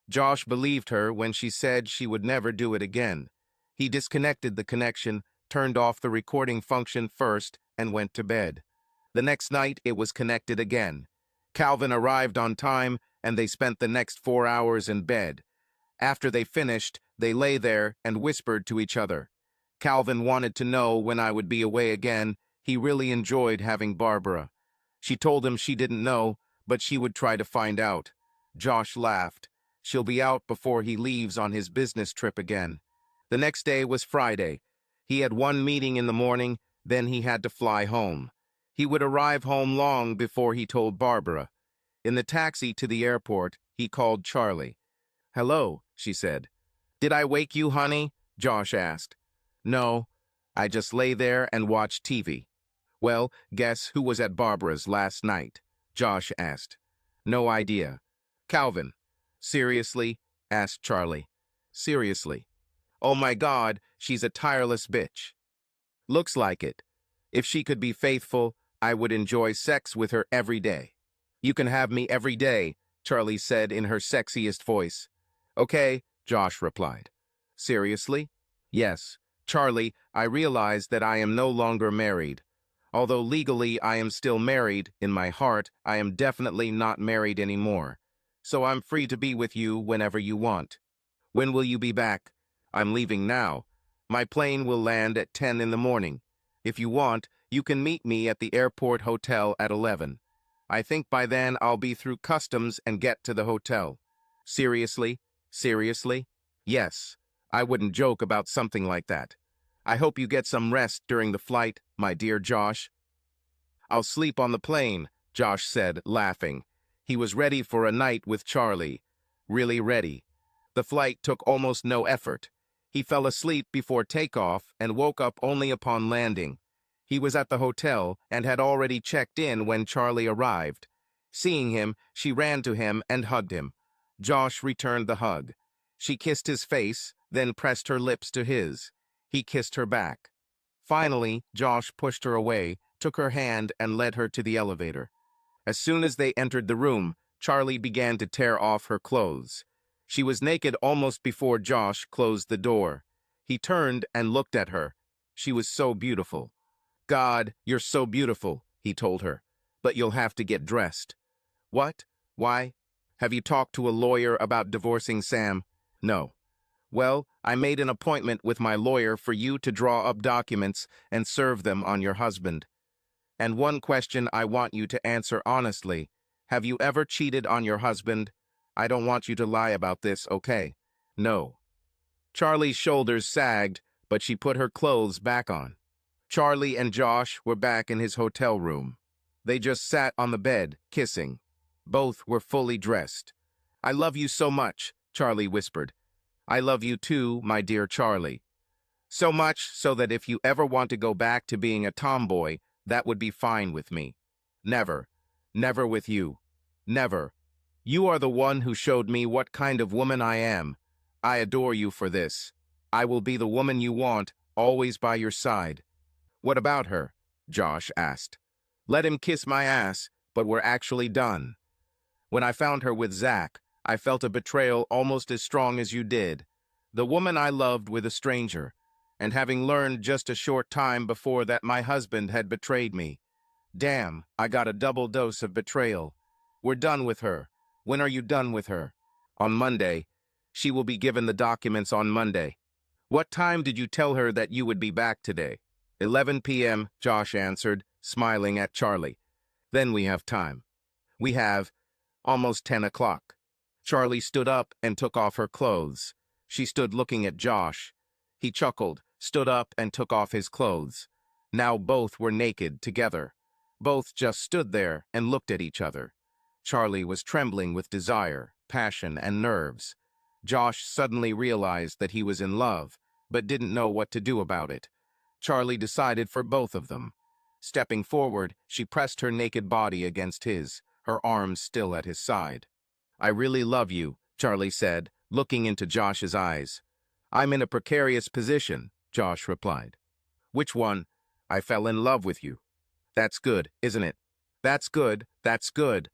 Speaker 1: Josh believed her when she said she would never do it again. He disconnected the connection, turned off the recording function first, and went to bed. The next night, it was connected again. Calvin arrived on time, and they spent the next 4 hours in bed. After they finished, they lay there and whispered to each other. Calvin wanted to know when I would be away again. He really enjoyed having Barbara. She told him she didn't know, but she would try to find out. Josh laughed. She'll be out before he leaves on his business trip again. The next day was Friday. He had one meeting in the morning, then he had to fly home. He would arrive home long before he told Barbara. In the taxi to the airport, he called Charlie. "Hello," she said. "Did I wake you, honey?" Josh asked. "No, I just lay there and watched TV." "Well, guess who was at Barbara's last night?" Josh asked. "No idea." "Calvin." "Seriously?" asked Charlie. "Seriously." "Oh my God, she's a tireless bitch." "Looks like it. If she could be faithful, I would enjoy sex with her every day." "You can have me every day," Charlie said in her sexiest voice. "Okay," Josh replied. "Seriously?" "Yes. Charlie, I realize that I am no longer married. Although legally I am still married, in my heart, I am definitely not married anymore. So I'm free to be with you whenever you want." "When will you be back?" "I'm leaving now. My plane will land at 10 in the morning. If you want, you can meet me at the airport hotel at 11. I think by then I'll be through customs and get to the hotel." "Seriously? Seriously?" "Yes. I wouldn't joke about something like that. I hope you get some rest during the flight, my dear Josh." "I'll sleep on the plane," Josh said, laughing. He was ready for a night with Charlie. Really ready. The flight took almost no effort. He fell asleep before takeoff and woke up only upon landing. He was at the hotel and had already checked in when Charlie arrived. Seeing him, she ran to him and hugged him. Josh returned the hug. She kissed his face, then pressed her lips to his. He kissed her back. Finally, Josh pushed her away, took her hand, and led her to the elevator. As soon as they entered the room, Charlie began to tear off her clothes. She was naked almost before Josh closed the door. He turned and looked at her. She was so beautiful. "God, you're so beautiful," he told her. "But you'll have to get dressed." "What? Why? Have you talked to a lawyer about divorcing Sam?" "No." "Well, I made an appointment with my lawyer for you to draw up documents and serve them on your husband. And one question I want you to answer honestly. Have you ever cheated on your husband? I don't want you to lie about this, okay?" "No." Charlie's shoulders sagged, but she put her clothes back on. Charlie and Josh were back in his hotel room. They just sat on the bed, kissing. Both were fully dressed. "I love you so much," Charlie whispered. "I love you too, my dear Charlie. So much so that if you ever want to go back to being a tomboy, that would be fine with me. Never. Never with you. Never. You are the one who showed me what kind of woman I am. I adore you for this. I will be the woman you want, always by your side." "What about her?" Josh asked. "Let him kiss my ass, but we're actually done. When I found her with Zach, I felt a betrayal almost as strong as you did. The woman I loved with a stranger, and having learned just a short time before that my husband had betrayed me. Damn, I got a double dose of betrayal. We're done with her. When are you done with her?" "On Monday. She will be given the documents on Monday." "What time did you tell her that you would be back today?" 11 p.m., Josh answered, smiling at Charlie. "Then we have time." "We have almost 10 o'clock." Charlie stood up and took off her clothes. She stood looking at Josh. He chuckled, stood up, and took off his clothes. Now both were naked together. Both just stood there and looked at each other. Charlie was trembling with desire, passion, and nerves. Josh suddenly realized that he was in love, but didn't know what to do about it. Charlie decided for both of them. Stepping forward, she pressed her naked body against his, her arms still at his side. "I really love you," Charlie said, looking into Josh's eyes. "I'm in a precarious position," Josh replied. "Which one?" "I fell in love with you." "That's good, isn't it?" "That's good, that's good.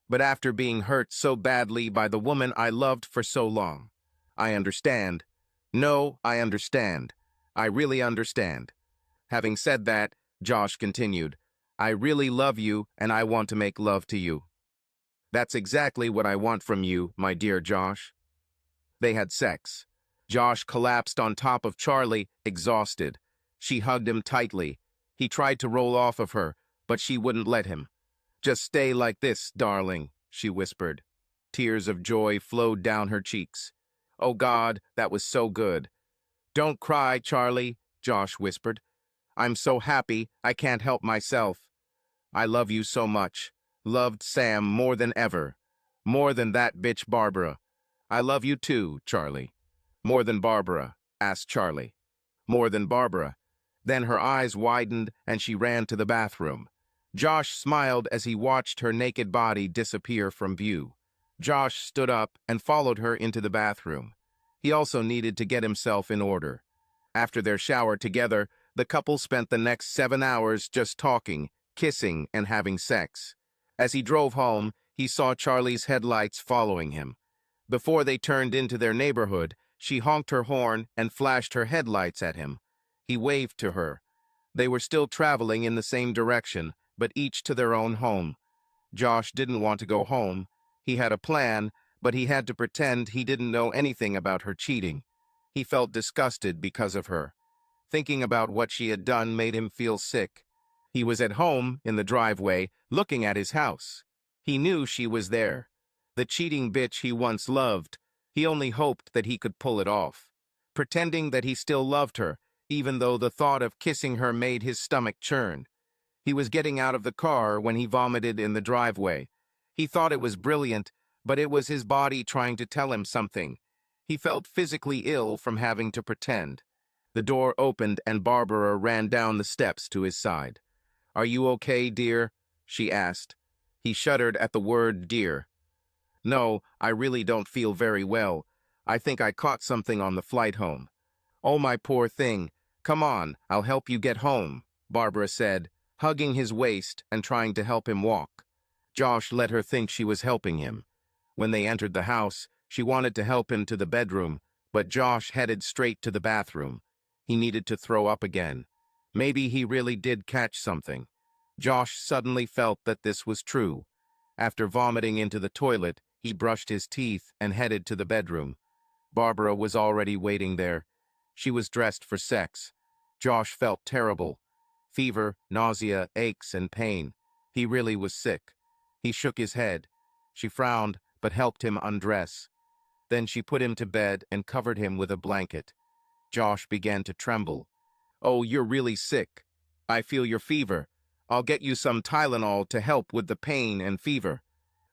Speaker 1: But after being hurt so badly by the woman I loved for so long." "I understand." "No, I understand. I really understand." Having said that, Josh continued, "I really love you and I want to make love to you." "That's exactly what I want from you, my dear Josh." They had sex. Josh collapsed on top of Charlie, exhausted. She hugged him tightly. He tried to roll off of her, but she wouldn't let him. Just stay like this, darling, she whispered. Tears of joy flowed down her cheeks. Oh God, that was so good. Don't cry, Charlie, Josh whispered. I'm so happy, I can't help myself. I love you so much. Loved Sam more than ever. More than that bitch Barbara. I love you too, Charlie. More than Barbara, asked Charlie. More than Barbara. Then her eyes widened and she ran to the bathroom. Josh smiled as he watched her naked body disappear from view. Josh stood up and followed her into the bathroom. He also needed to get himself in order. After their shower together, the couple spent the next 7 hours just talking, kissing, and having sex. As he drove home, he saw Charlie's headlights following him. Before they turned into their neighborhood, she honked her horn and flashed her headlights at him. He waved to her. They were still traveling in the same direction, but each to their own home. Josh didn't want to go home. He had a plan, but he had to pretend he didn't know anything about her cheating. He felt disgusted because of her. Thinking about what she had done made him feel sick. He was at home, in the driveway, looking at his house. He knew she was there. The cheating bitch he once loved. He only hoped that he could pull it off. Pretending that he still loved her, even though the thought of kissing her made his stomach churn. He was getting out of the car when he vomited in the driveway. He thought it was brilliant, but it was his body trying to tell him something. He felt physically ill from having to pretend. The door opened and Barbara ran down the steps to his side. "Are you okay, dear?" she asked. He shuddered at the word dear. "No, I really don't feel very well. I think I caught something on the flight home." "Oh, my poor thing. Come on, I'll help you get home," Barbara said, hugging his waist and trying to help him walk. Josh let her think she was helping him. When they entered the house, she wanted to help him to the bedroom, but Josh headed straight to the bathroom. He needed to throw up again. Maybe he really did catch something. Josh suddenly felt that this was true. After vomiting into the toilet, he brushed his teeth and headed to the bedroom. Barbara was already waiting there. She was dressed for sex. Josh felt terrible. Fever, nausea, aches, and pain. He really was sick. He shook his head. She frowned, but helped him undress. Then she put him to bed and covered him with a blanket. Josh began to tremble. "Oh, you're really sick. I feel your fever. I'll get you some Tylenol to help with the pain and fever."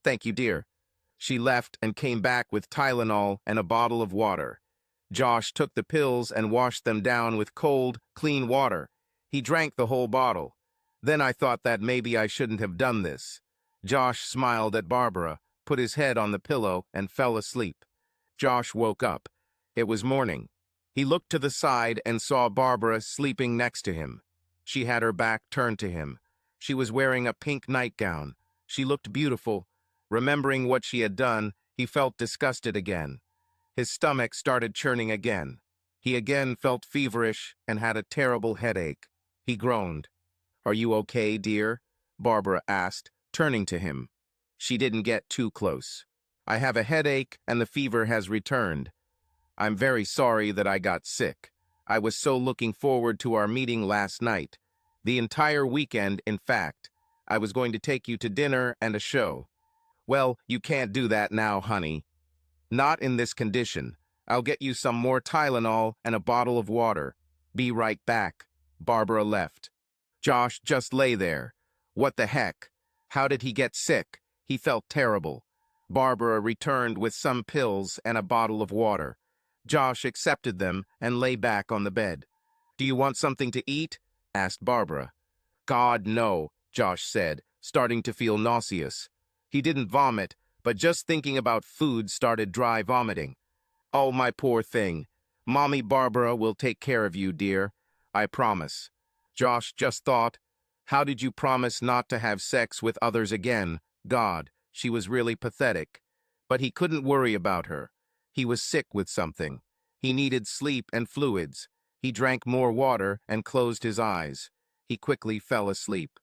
Speaker 1: "Thank you, dear." She left and came back with Tylenol and a bottle of water. Josh took the pills and washed them down with cold, clean water. He drank the whole bottle. "Then I thought that maybe I shouldn't have done this." Josh smiled at Barbara, put his head on the pillow, and fell asleep. Josh woke up. It was morning. He looked to the side and saw Barbara sleeping next to him. She had her back turned to him. She was wearing a pink nightgown. She looked beautiful. Remembering what she had done, he felt disgusted again. His stomach started churning again. He again felt feverish and had a terrible headache. He groaned. "Are you okay, dear?" Barbara asked, turning to him. She didn't get too close. "I have a headache and the fever has returned. I'm very sorry that I got sick. I was so looking forward to our meeting last night. The entire weekend, in fact. I was going to take you to dinner and a show." "Well, you can't do that now, honey. Not in this condition. I'll get you some more Tylenol and a bottle of water. Be right back." Barbara left. Josh just lay there. What the heck? How did he get sick? He felt terrible. Barbara returned with some pills and a bottle of water. Josh accepted them and lay back on the bed. "Do you want something to eat?" asked Barbara. "God, no," Josh said, starting to feel nauseous. He didn't vomit, but just thinking about food started dry vomiting. "Oh, my poor thing. Mommy Barbara will take care of you, dear. I promise." Josh just thought, how did you promise not to have sex with others again? God, she was really pathetic. But he couldn't worry about her. He was sick with something. He needed sleep and fluids. He drank more water and closed his eyes. He quickly fell asleep.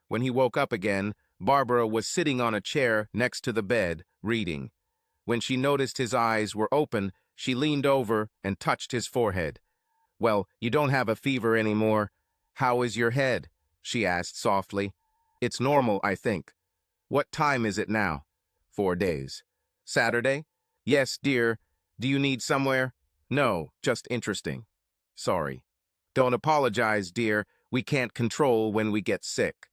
Speaker 1: When he woke up again, Barbara was sitting on a chair next to the bed, reading. When she noticed his eyes were open, she leaned over and touched his forehead. "Well, you don't have a fever anymore. How is your head?" she asked softly. "It's normal, I think." What time is it now? 4 days. Saturday? Yes, dear. Do you need somewhere? No, just interesting. Sorry. Don't apologize, dear. We can't control when we get sick.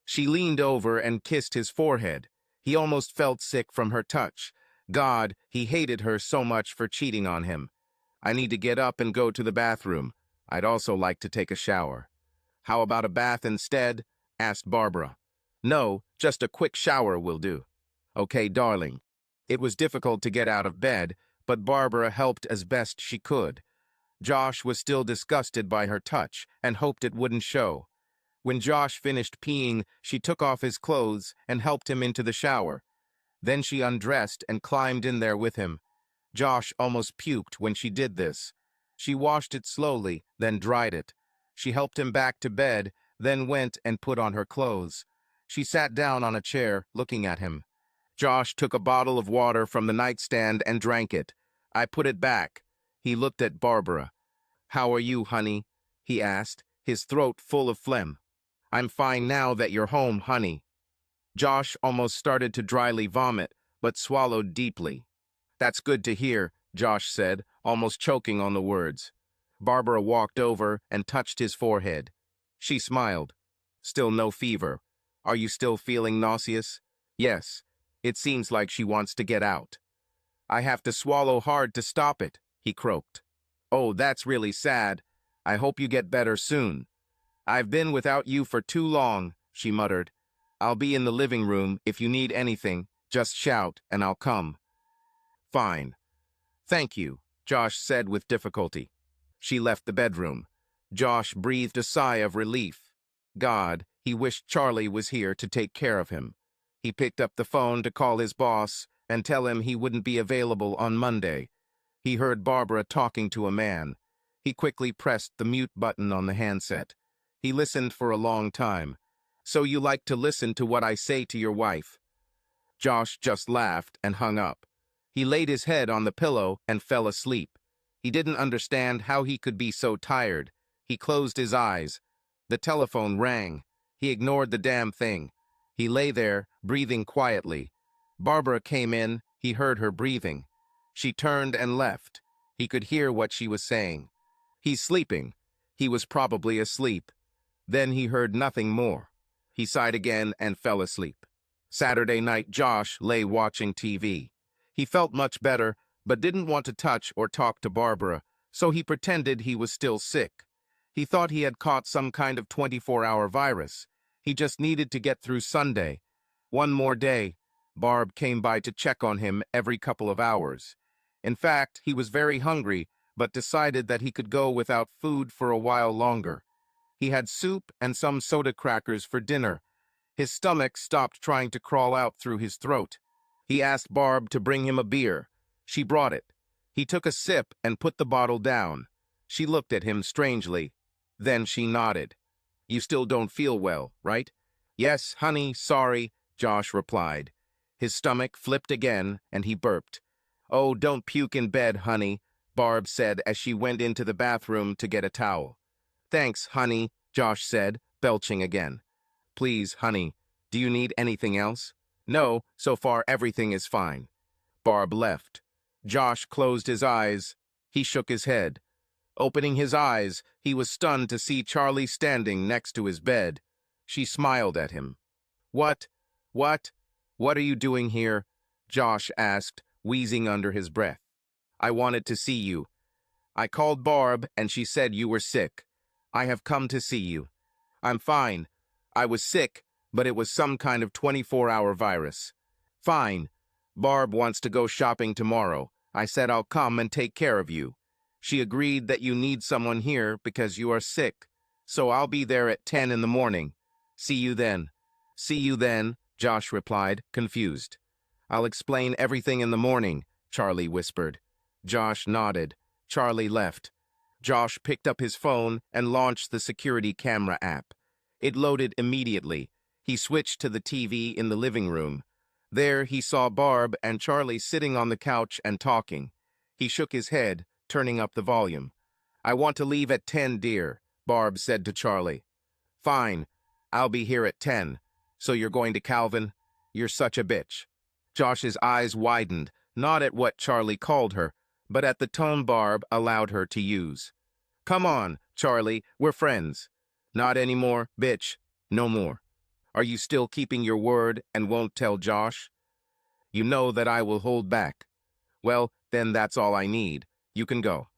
Speaker 1: She leaned over and kissed his forehead. He almost felt sick from her touch. God, he hated her so much for cheating on him. I need to get up and go to the bathroom. I'd also like to take a shower. How about a bath instead? Asked Barbara. No, just a quick shower will do. Okay, darling. It was difficult to get out of bed, but Barbara helped as best she could. Josh was still disgusted by her touch and hoped it wouldn't show. When Josh finished peeing, she took off his clothes and helped him into the shower. Then she undressed and climbed in there with him. Josh almost puked when she did this. She washed it slowly, then dried it. She helped him back to bed, then went and put on her clothes. She sat down on a chair, looking at him. Josh took a bottle of water from the nightstand and drank it. I put it back. He looked at Barbara. How are you, honey? He asked, his throat full of phlegm. I'm fine now that you're home, honey. Josh almost started to dryly vomit, but swallowed deeply. That's good to hear, Josh said, almost choking on the words. Barbara walked over and touched his forehead. She smiled. Still no fever. Are you still feeling nauseous? Yes. It seems like she wants to get out. I have to swallow hard to stop it, he croaked. Oh, that's really sad. I hope you get better soon. I've been without you for too long, she muttered. I'll be in the living room. If you need anything, just shout and I'll come. Fine. Thank you, Josh said with difficulty. She left the bedroom. Josh breathed a sigh of relief. God, he wished Charlie was here to take care of him. He picked up the phone to call his boss and tell him he wouldn't be available on Monday. He heard Barbara talking to a man. He quickly pressed the mute button on the handset. He listened for a long time. So you like to listen to what I say to your wife? Josh just laughed and hung up. He laid his head on the pillow and fell asleep. He didn't understand how he could be so tired. He closed his eyes. The telephone rang. He ignored the damn thing. He lay there, breathing quietly. Barbara came in. He heard her breathing. She turned and left. He could hear what she was saying. He's sleeping. He was probably asleep. Then he heard nothing more. He sighed again and fell asleep. Saturday night, Josh lay watching TV. He felt much better, but didn't want to touch or talk to Barbara, so he pretended he was still sick. He thought he had caught some kind of 24-hour virus. He just needed to get through Sunday. One more day. Barb came by to check on him every couple of hours. In fact, he was very hungry, but decided that he could go without food for a while longer. He had soup and some soda crackers for dinner. His stomach stopped trying to crawl out through his throat. He asked Barb to bring him a beer. She brought it. He took a sip and put the bottle down. She looked at him strangely. Then she nodded. You still don't feel well, right? Yes, honey, sorry, Josh replied. His stomach flipped again, and he burped. Oh, don't puke in bed, honey, Barb said as she went into the bathroom to get a towel. Thanks, honey, Josh said, belching again. Please, honey, do you need anything else? No, so far everything is fine. Barb left. Josh closed his eyes. He shook his head. Opening his eyes, he was stunned to see Charlie standing next to his bed. She smiled at him. What? What are you doing here? Josh asked, wheezing under his breath. I wanted to see you. I called Barb and she said you were sick. I have come to see you. I'm fine. I was sick, but it was some kind of 24-hour virus. Fine. Barb wants to go shopping tomorrow. I said I'll come and take care of you. She agreed that you need someone here because you are sick. So I'll be there at 10 in the morning. See you then. See you then, Josh replied, confused. I'll explain everything in the morning, Charlie whispered. Josh nodded. Charlie left. Josh picked up his phone and launched the security camera app. It loaded immediately. He switched to the TV in the living room. There he saw Barb and Charlie sitting on the couch and talking. He shook his head, turning up the volume. I want to leave at 10, dear, Barb said to Charlie. Fine. I'll be here at 10. So you're going to Calvin? you're such a bitch." Josh's eyes widened, not at what Charlie called her, but at the tone Barb allowed her to use. "Come on, Charlie, we're friends." "Not anymore, bitch. No more." "Are you still keeping your word and won't tell Josh?" "You know that I will hold back." "Well, then that's all I need. You can go."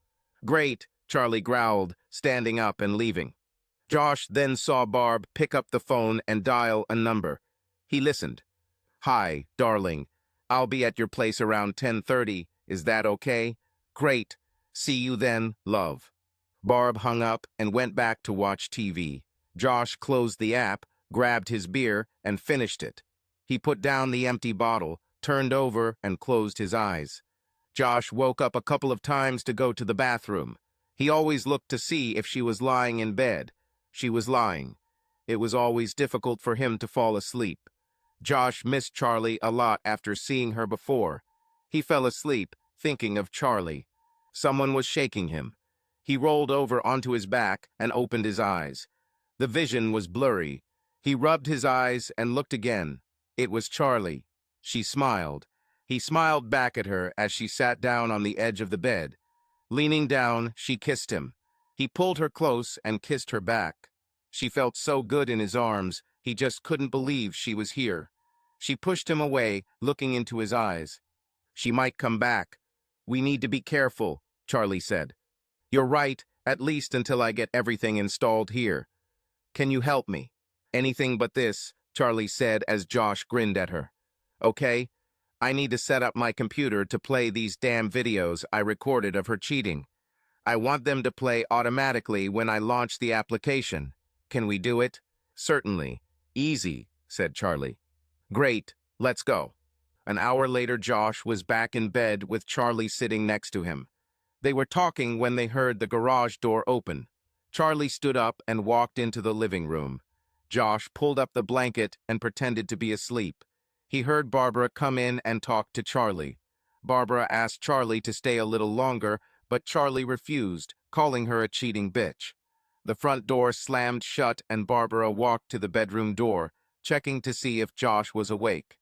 Speaker 1: "Great," Charlie growled, standing up and leaving. Josh then saw Barb pick up the phone and dial a number. He listened. "Hi, darling. I'll be at your place around 10:30. Is that okay?" "Great. See you then, love." Barb hung up and went back to watch TV. Josh closed the app, grabbed his beer, and finished it. He put down the empty bottle, turned over, and closed his eyes. Josh woke up a couple of times to go to the bathroom. He always looked to see if she was lying in bed. She was lying. It was always difficult for him to fall asleep. Josh missed Charlie a lot after seeing her before. He fell asleep, thinking of Charlie. Someone was shaking him. He rolled over onto his back and opened his eyes. The vision was blurry. He rubbed his eyes and looked again. It was Charlie. She smiled. He smiled back at her as she sat down on the edge of the bed. Leaning down, she kissed him. He pulled her close and kissed her back. She felt so good in his arms, he just couldn't believe she was here. She pushed him away, looking into his eyes. "She might come back. We need to be careful," Charlie said. "You're right, at least until I get everything installed here. Can you help me?" "Anything but this," Charlie said as Josh grinned at her. "Okay, I need to set up my computer to play these damn videos I recorded of her cheating. I want them to play automatically when I launch the application. Can we do it?" "Certainly. Easy," said Charlie. "Great, let's go." An hour later, Josh was back in bed with Charlie sitting next to him. They were talking when they heard the garage door open. Charlie stood up and walked into the living room. Josh pulled up the blanket and pretended to be asleep. He heard Barbara come in and talk to Charlie. Barbara asked Charlie to stay a little longer, but Charlie refused, calling her a cheating bitch. The front door slammed shut and Barbara walked to the bedroom door, checking to see if Josh was awake.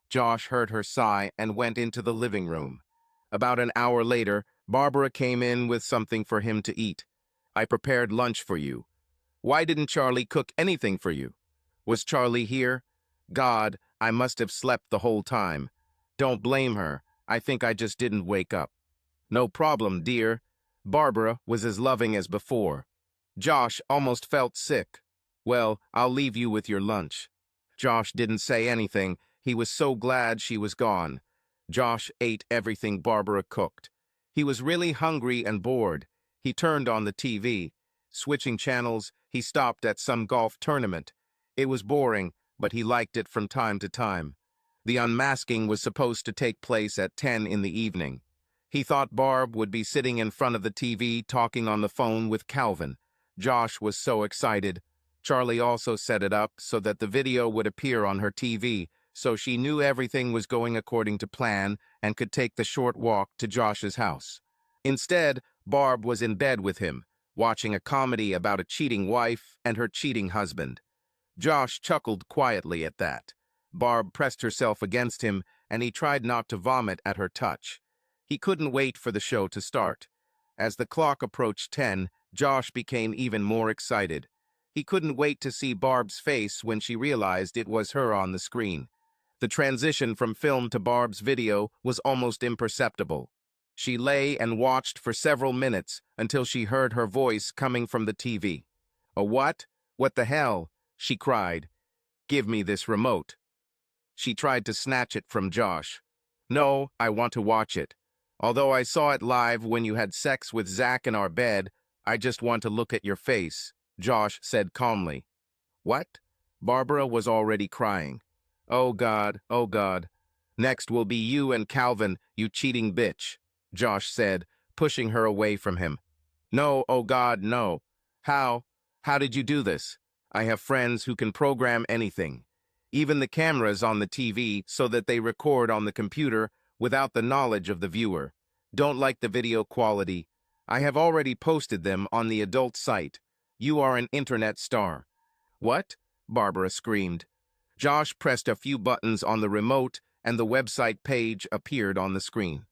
Speaker 1: Josh heard her sigh and went into the living room. About an hour later, Barbara came in with something for him to eat. "I prepared lunch for you." "Why didn't Charlie cook anything for you?" "Was Charlie here?" "God, I must have slept the whole time." "Don't blame her. I think I just didn't wake up." "No problem, dear." Barbara was as loving as before. Josh almost felt sick. "Well, I'll leave you with your lunch." Josh didn't say anything. He was so glad she was gone. Josh ate everything Barbara cooked. He was really hungry and bored. He turned on the TV. Switching channels, he stopped at some golf tournament. It was boring, but he liked it from time to time. The unmasking was supposed to take place at 10 in the evening. He thought Barb would be sitting in front of the TV talking on the phone with Calvin. Josh was so excited. Charlie also set it up so that the video would appear on her TV, so she knew everything was going according to plan and could take the short walk to Josh's house. Instead, Barb was in bed with him, watching a comedy about a cheating wife and her cheating husband. Josh chuckled quietly at that. Barb pressed herself against him, and he tried not to vomit at her touch. He couldn't wait for the show to start. As the clock approached 10, Josh became even more excited. He couldn't wait to see Barb's face when she realized it was her on the screen. The transition from film to Barb's video was almost imperceptible. She lay and watched for several minutes until she heard her voice coming from the TV. "A what? What the hell?" she cried. "Give me this remote." She tried to snatch it from Josh. "No, I want to watch it. Although I saw it live when you had sex with Zach in our bed, I just want to look at your face," Josh said calmly. "What?" Barbara was already crying. "Oh God, oh God. Next will be you and Calvin, you cheating bitch," Josh said, pushing her away from him. "No, oh God, no. How? How did you do this? I have friends who can program anything. Even the cameras on the TV so that they record on the computer without the knowledge of the viewer. Don't like the video quality. I have already posted them on the adult site. You are an internet star." "What?" Barbara screamed. Josh pressed a few buttons on the remote and the website page appeared on the screen.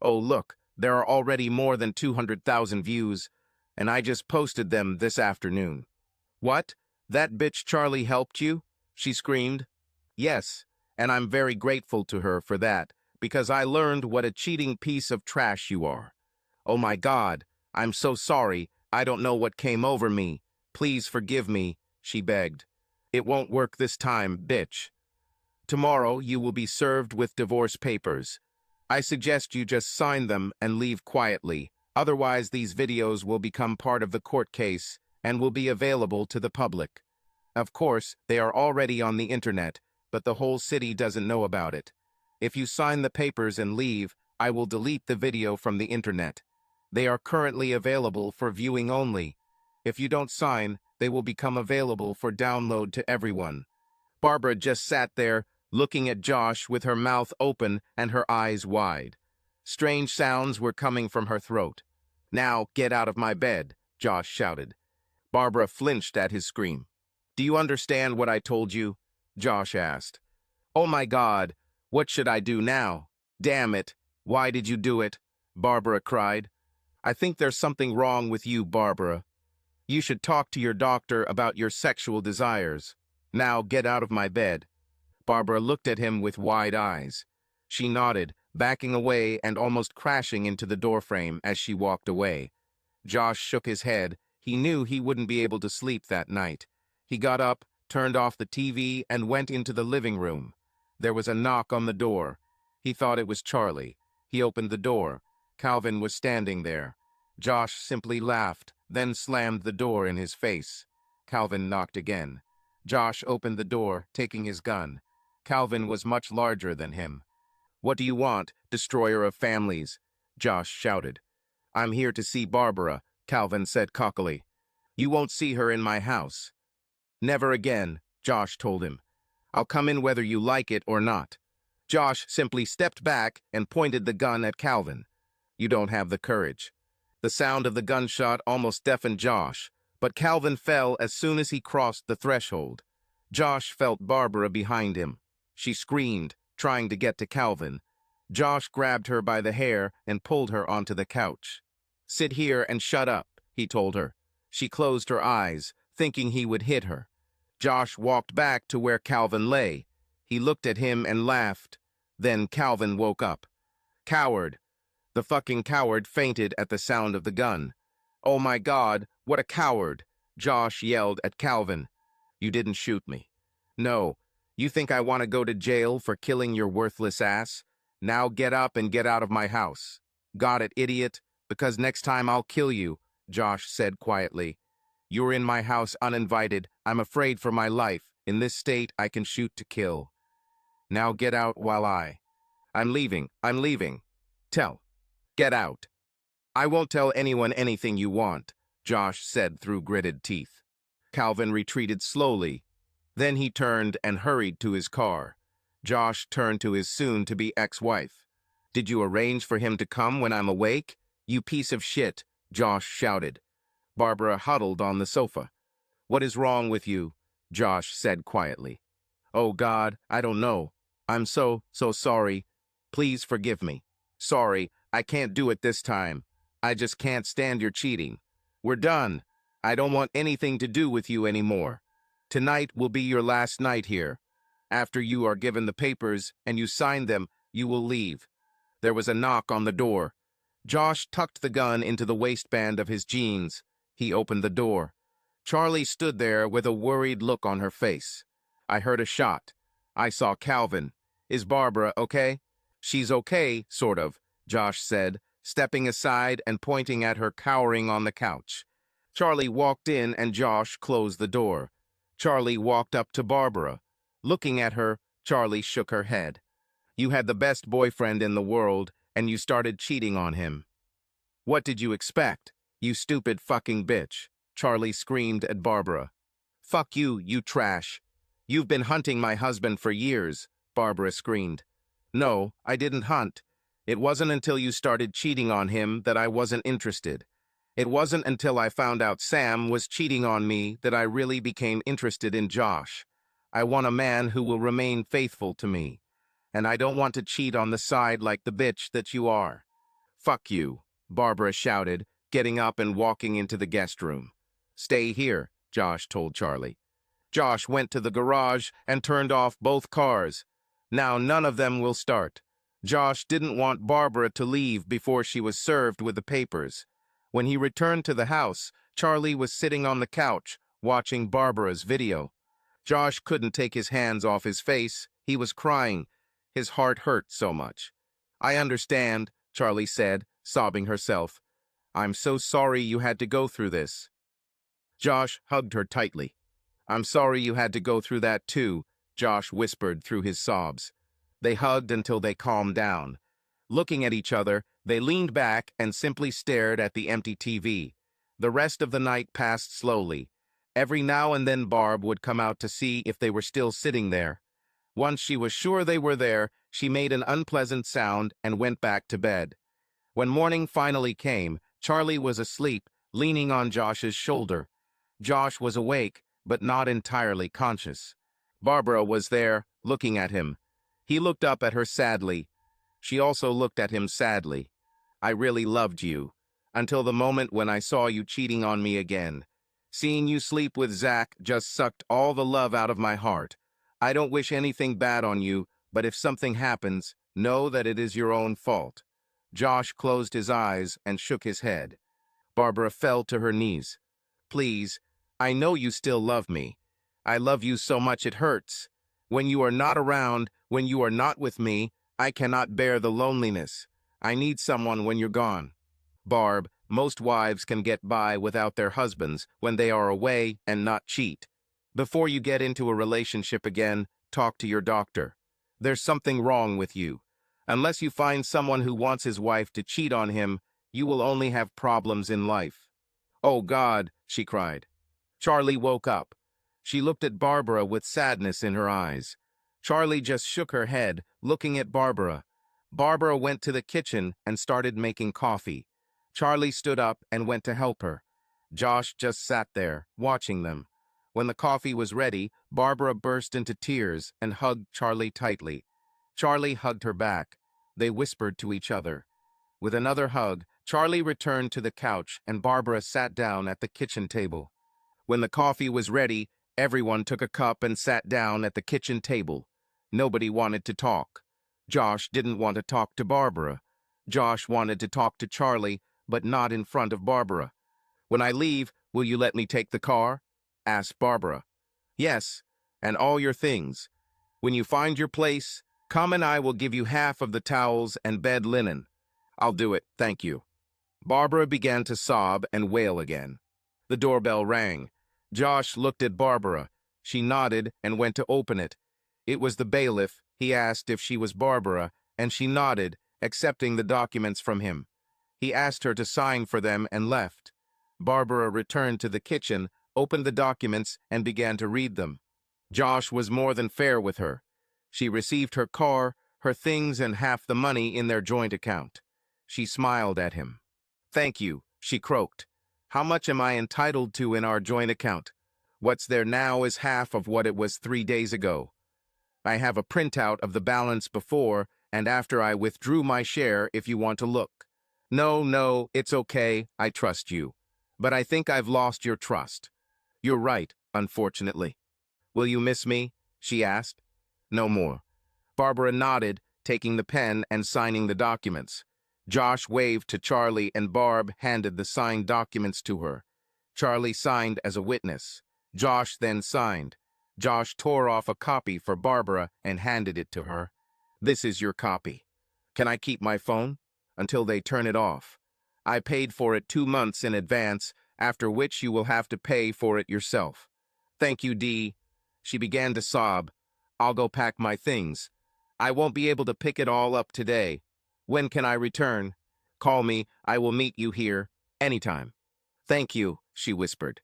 Speaker 1: Oh, look, there are already more than 200,000 views, and I just posted them this afternoon. What? That bitch Charlie helped you? She screamed. Yes, and I'm very grateful to her for that, because I learned what a cheating piece of trash you are. Oh my God, I'm so sorry, I don't know what came over me. Please forgive me, she begged. It won't work this time, bitch. Tomorrow you will be served with divorce papers. I suggest you just sign them and leave quietly, otherwise these videos will become part of the court case and will be available to the public. Of course, they are already on the internet, but the whole city doesn't know about it. If you sign the papers and leave, I will delete the video from the internet. They are currently available for viewing only. If you don't sign, they will become available for download to everyone. Barbara just sat there, looking at Josh with her mouth open and her eyes wide. Strange sounds were coming from her throat. Now, get out of my bed, Josh shouted. Barbara flinched at his scream. Do you understand what I told you? Josh asked. Oh my God, what should I do now? Damn it, why did you do it? Barbara cried. I think there's something wrong with you, Barbara. You should talk to your doctor about your sexual desires. Now get out of my bed. Barbara looked at him with wide eyes. She nodded, backing away and almost crashing into the doorframe as she walked away. Josh shook his head. He knew he wouldn't be able to sleep that night. He got up, turned off the TV, and went into the living room. There was a knock on the door. He thought it was Charlie. He opened the door. Calvin was standing there. Josh simply laughed, then slammed the door in his face. Calvin knocked again. Josh opened the door, taking his gun. Calvin was much larger than him. What do you want, destroyer of families? Josh shouted. I'm here to see Barbara, Calvin said cockily. You won't see her in my house. Never again, Josh told him. I'll come in whether you like it or not. Josh simply stepped back and pointed the gun at Calvin. You don't have the courage. The sound of the gunshot almost deafened Josh, but Calvin fell as soon as he crossed the threshold. Josh felt Barbara behind him. She screamed, trying to get to Calvin. Josh grabbed her by the hair and pulled her onto the couch. Sit here and shut up, he told her. She closed her eyes, thinking he would hit her. Josh walked back to where Calvin lay. He looked at him and laughed. Then Calvin woke up. Coward. The fucking coward fainted at the sound of the gun. Oh my God, what a coward, Josh yelled at Calvin. You didn't shoot me. No. You think I want to go to jail for killing your worthless ass? Now get up and get out of my house. Got it, idiot? Because next time I'll kill you, Josh said quietly. You're in my house uninvited. I'm afraid for my life. In this state, I can shoot to kill. Now get out while I'm leaving. Tell. Get out. I won't tell anyone anything you want, Josh said through gritted teeth. Calvin retreated slowly. Then he turned and hurried to his car. Josh turned to his soon-to-be ex-wife. Did you arrange for him to come when I'm awake? You piece of shit, Josh shouted. Barbara huddled on the sofa. What is wrong with you? Josh said quietly. Oh God, I don't know. I'm so sorry. Please forgive me. Sorry, I can't do it this time. I just can't stand your cheating. We're done. I don't want anything to do with you anymore. Tonight will be your last night here. After you are given the papers and you sign them, you will leave. There was a knock on the door. Josh tucked the gun into the waistband of his jeans. He opened the door. Charlie stood there with a worried look on her face. I heard a shot. I saw Calvin. Is Barbara okay? She's okay, sort of, Josh said, stepping aside and pointing at her cowering on the couch. Charlie walked in and Josh closed the door. Charlie walked up to Barbara. Looking at her, Charlie shook her head. You had the best boyfriend in the world, and you started cheating on him. What did you expect? You stupid fucking bitch, Charlie screamed at Barbara. Fuck you, you trash. You've been hunting my husband for years, Barbara screamed. No, I didn't hunt. It wasn't until you started cheating on him that I wasn't interested. It wasn't until I found out Sam was cheating on me that I really became interested in Josh. I want a man who will remain faithful to me. And I don't want to cheat on the side like the bitch that you are. Fuck you, Barbara shouted, getting up and walking into the guest room. Stay here, Josh told Charlie. Josh went to the garage and turned off both cars. Now none of them will start. Josh didn't want Barbara to leave before she was served with the papers. When he returned to the house, Charlie was sitting on the couch, watching Barbara's video. Josh couldn't take his hands off his face. He was crying. His heart hurt so much. I understand, Charlie said, sobbing herself. I'm so sorry you had to go through this. Josh hugged her tightly. I'm sorry you had to go through that too, Josh whispered through his sobs. They hugged until they calmed down. Looking at each other, they leaned back and simply stared at the empty TV. The rest of the night passed slowly. Every now and then Barb would come out to see if they were still sitting there. Once she was sure they were there, she made an unpleasant sound and went back to bed. When morning finally came, Charlie was asleep, leaning on Josh's shoulder. Josh was awake, but not entirely conscious. Barbara was there, looking at him. He looked up at her sadly. She also looked at him sadly. I really loved you, until the moment when I saw you cheating on me again. Seeing you sleep with Zach just sucked all the love out of my heart. I don't wish anything bad on you, but if something happens, know that it is your own fault. Josh closed his eyes and shook his head. Barbara fell to her knees. Please, I know you still love me. I love you so much it hurts. When you are not around, when you are not with me, I cannot bear the loneliness. I need someone when you're gone. Barb, most wives can get by without their husbands when they are away and not cheat. Before you get into a relationship again, talk to your doctor. There's something wrong with you. Unless you find someone who wants his wife to cheat on him, you will only have problems in life. Oh God, she cried. Charlie woke up. She looked at Barbara with sadness in her eyes. Charlie just shook her head, looking at Barbara. Barbara went to the kitchen and started making coffee. Charlie stood up and went to help her. Josh just sat there, watching them. When the coffee was ready, Barbara burst into tears and hugged Charlie tightly. Charlie hugged her back. They whispered to each other. With another hug, Charlie returned to the couch and Barbara sat down at the kitchen table. When the coffee was ready, everyone took a cup and sat down at the kitchen table. Nobody wanted to talk. Josh didn't want to talk to Barbara. Josh wanted to talk to Charlie, but not in front of Barbara. When I leave, will you let me take the car? Asked Barbara. Yes, and all your things. When you find your place, come and I will give you half of the towels and bed linen. I'll do it, thank you. Barbara began to sob and wail again. The doorbell rang. Josh looked at Barbara. She nodded and went to open it. It was the bailiff. He asked if she was Barbara, and she nodded, accepting the documents from him. He asked her to sign for them and left. Barbara returned to the kitchen, opened the documents, and began to read them. Josh was more than fair with her. She received her car, her things, and half the money in their joint account. She smiled at him. Thank you, she croaked. How much am I entitled to in our joint account? What's there now is half of what it was 3 days ago. I have a printout of the balance before and after I withdrew my share if you want to look. No, it's okay, I trust you. But I think I've lost your trust. You're right, unfortunately. Will you miss me? She asked. No more. Barbara nodded, taking the pen and signing the documents. Josh waved to Charlie and Barb handed the signed documents to her. Charlie signed as a witness. Josh then signed. Josh tore off a copy for Barbara and handed it to her. This is your copy. Can I keep my phone? Until they turn it off. I paid for it 2 months in advance, after which you will have to pay for it yourself. Thank you, Dee. She began to sob. I'll go pack my things. I won't be able to pick it all up today. When can I return? Call me. I will meet you here, anytime. Thank you, she whispered.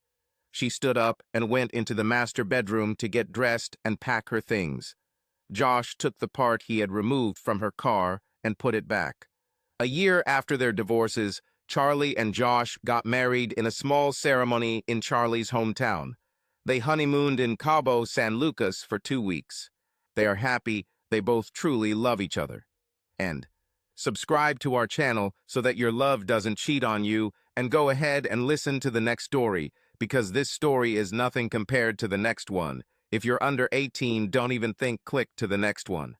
Speaker 1: She stood up and went into the master bedroom to get dressed and pack her things. Josh took the part he had removed from her car and put it back. A year after their divorces, Charlie and Josh got married in a small ceremony in Charlie's hometown. They honeymooned in Cabo San Lucas for 2 weeks. They are happy, they both truly love each other. End. Subscribe to our channel so that your love doesn't cheat on you, and go ahead and listen to the next story, because this story is nothing compared to the next one. If you're under 18, don't even think click to the next one.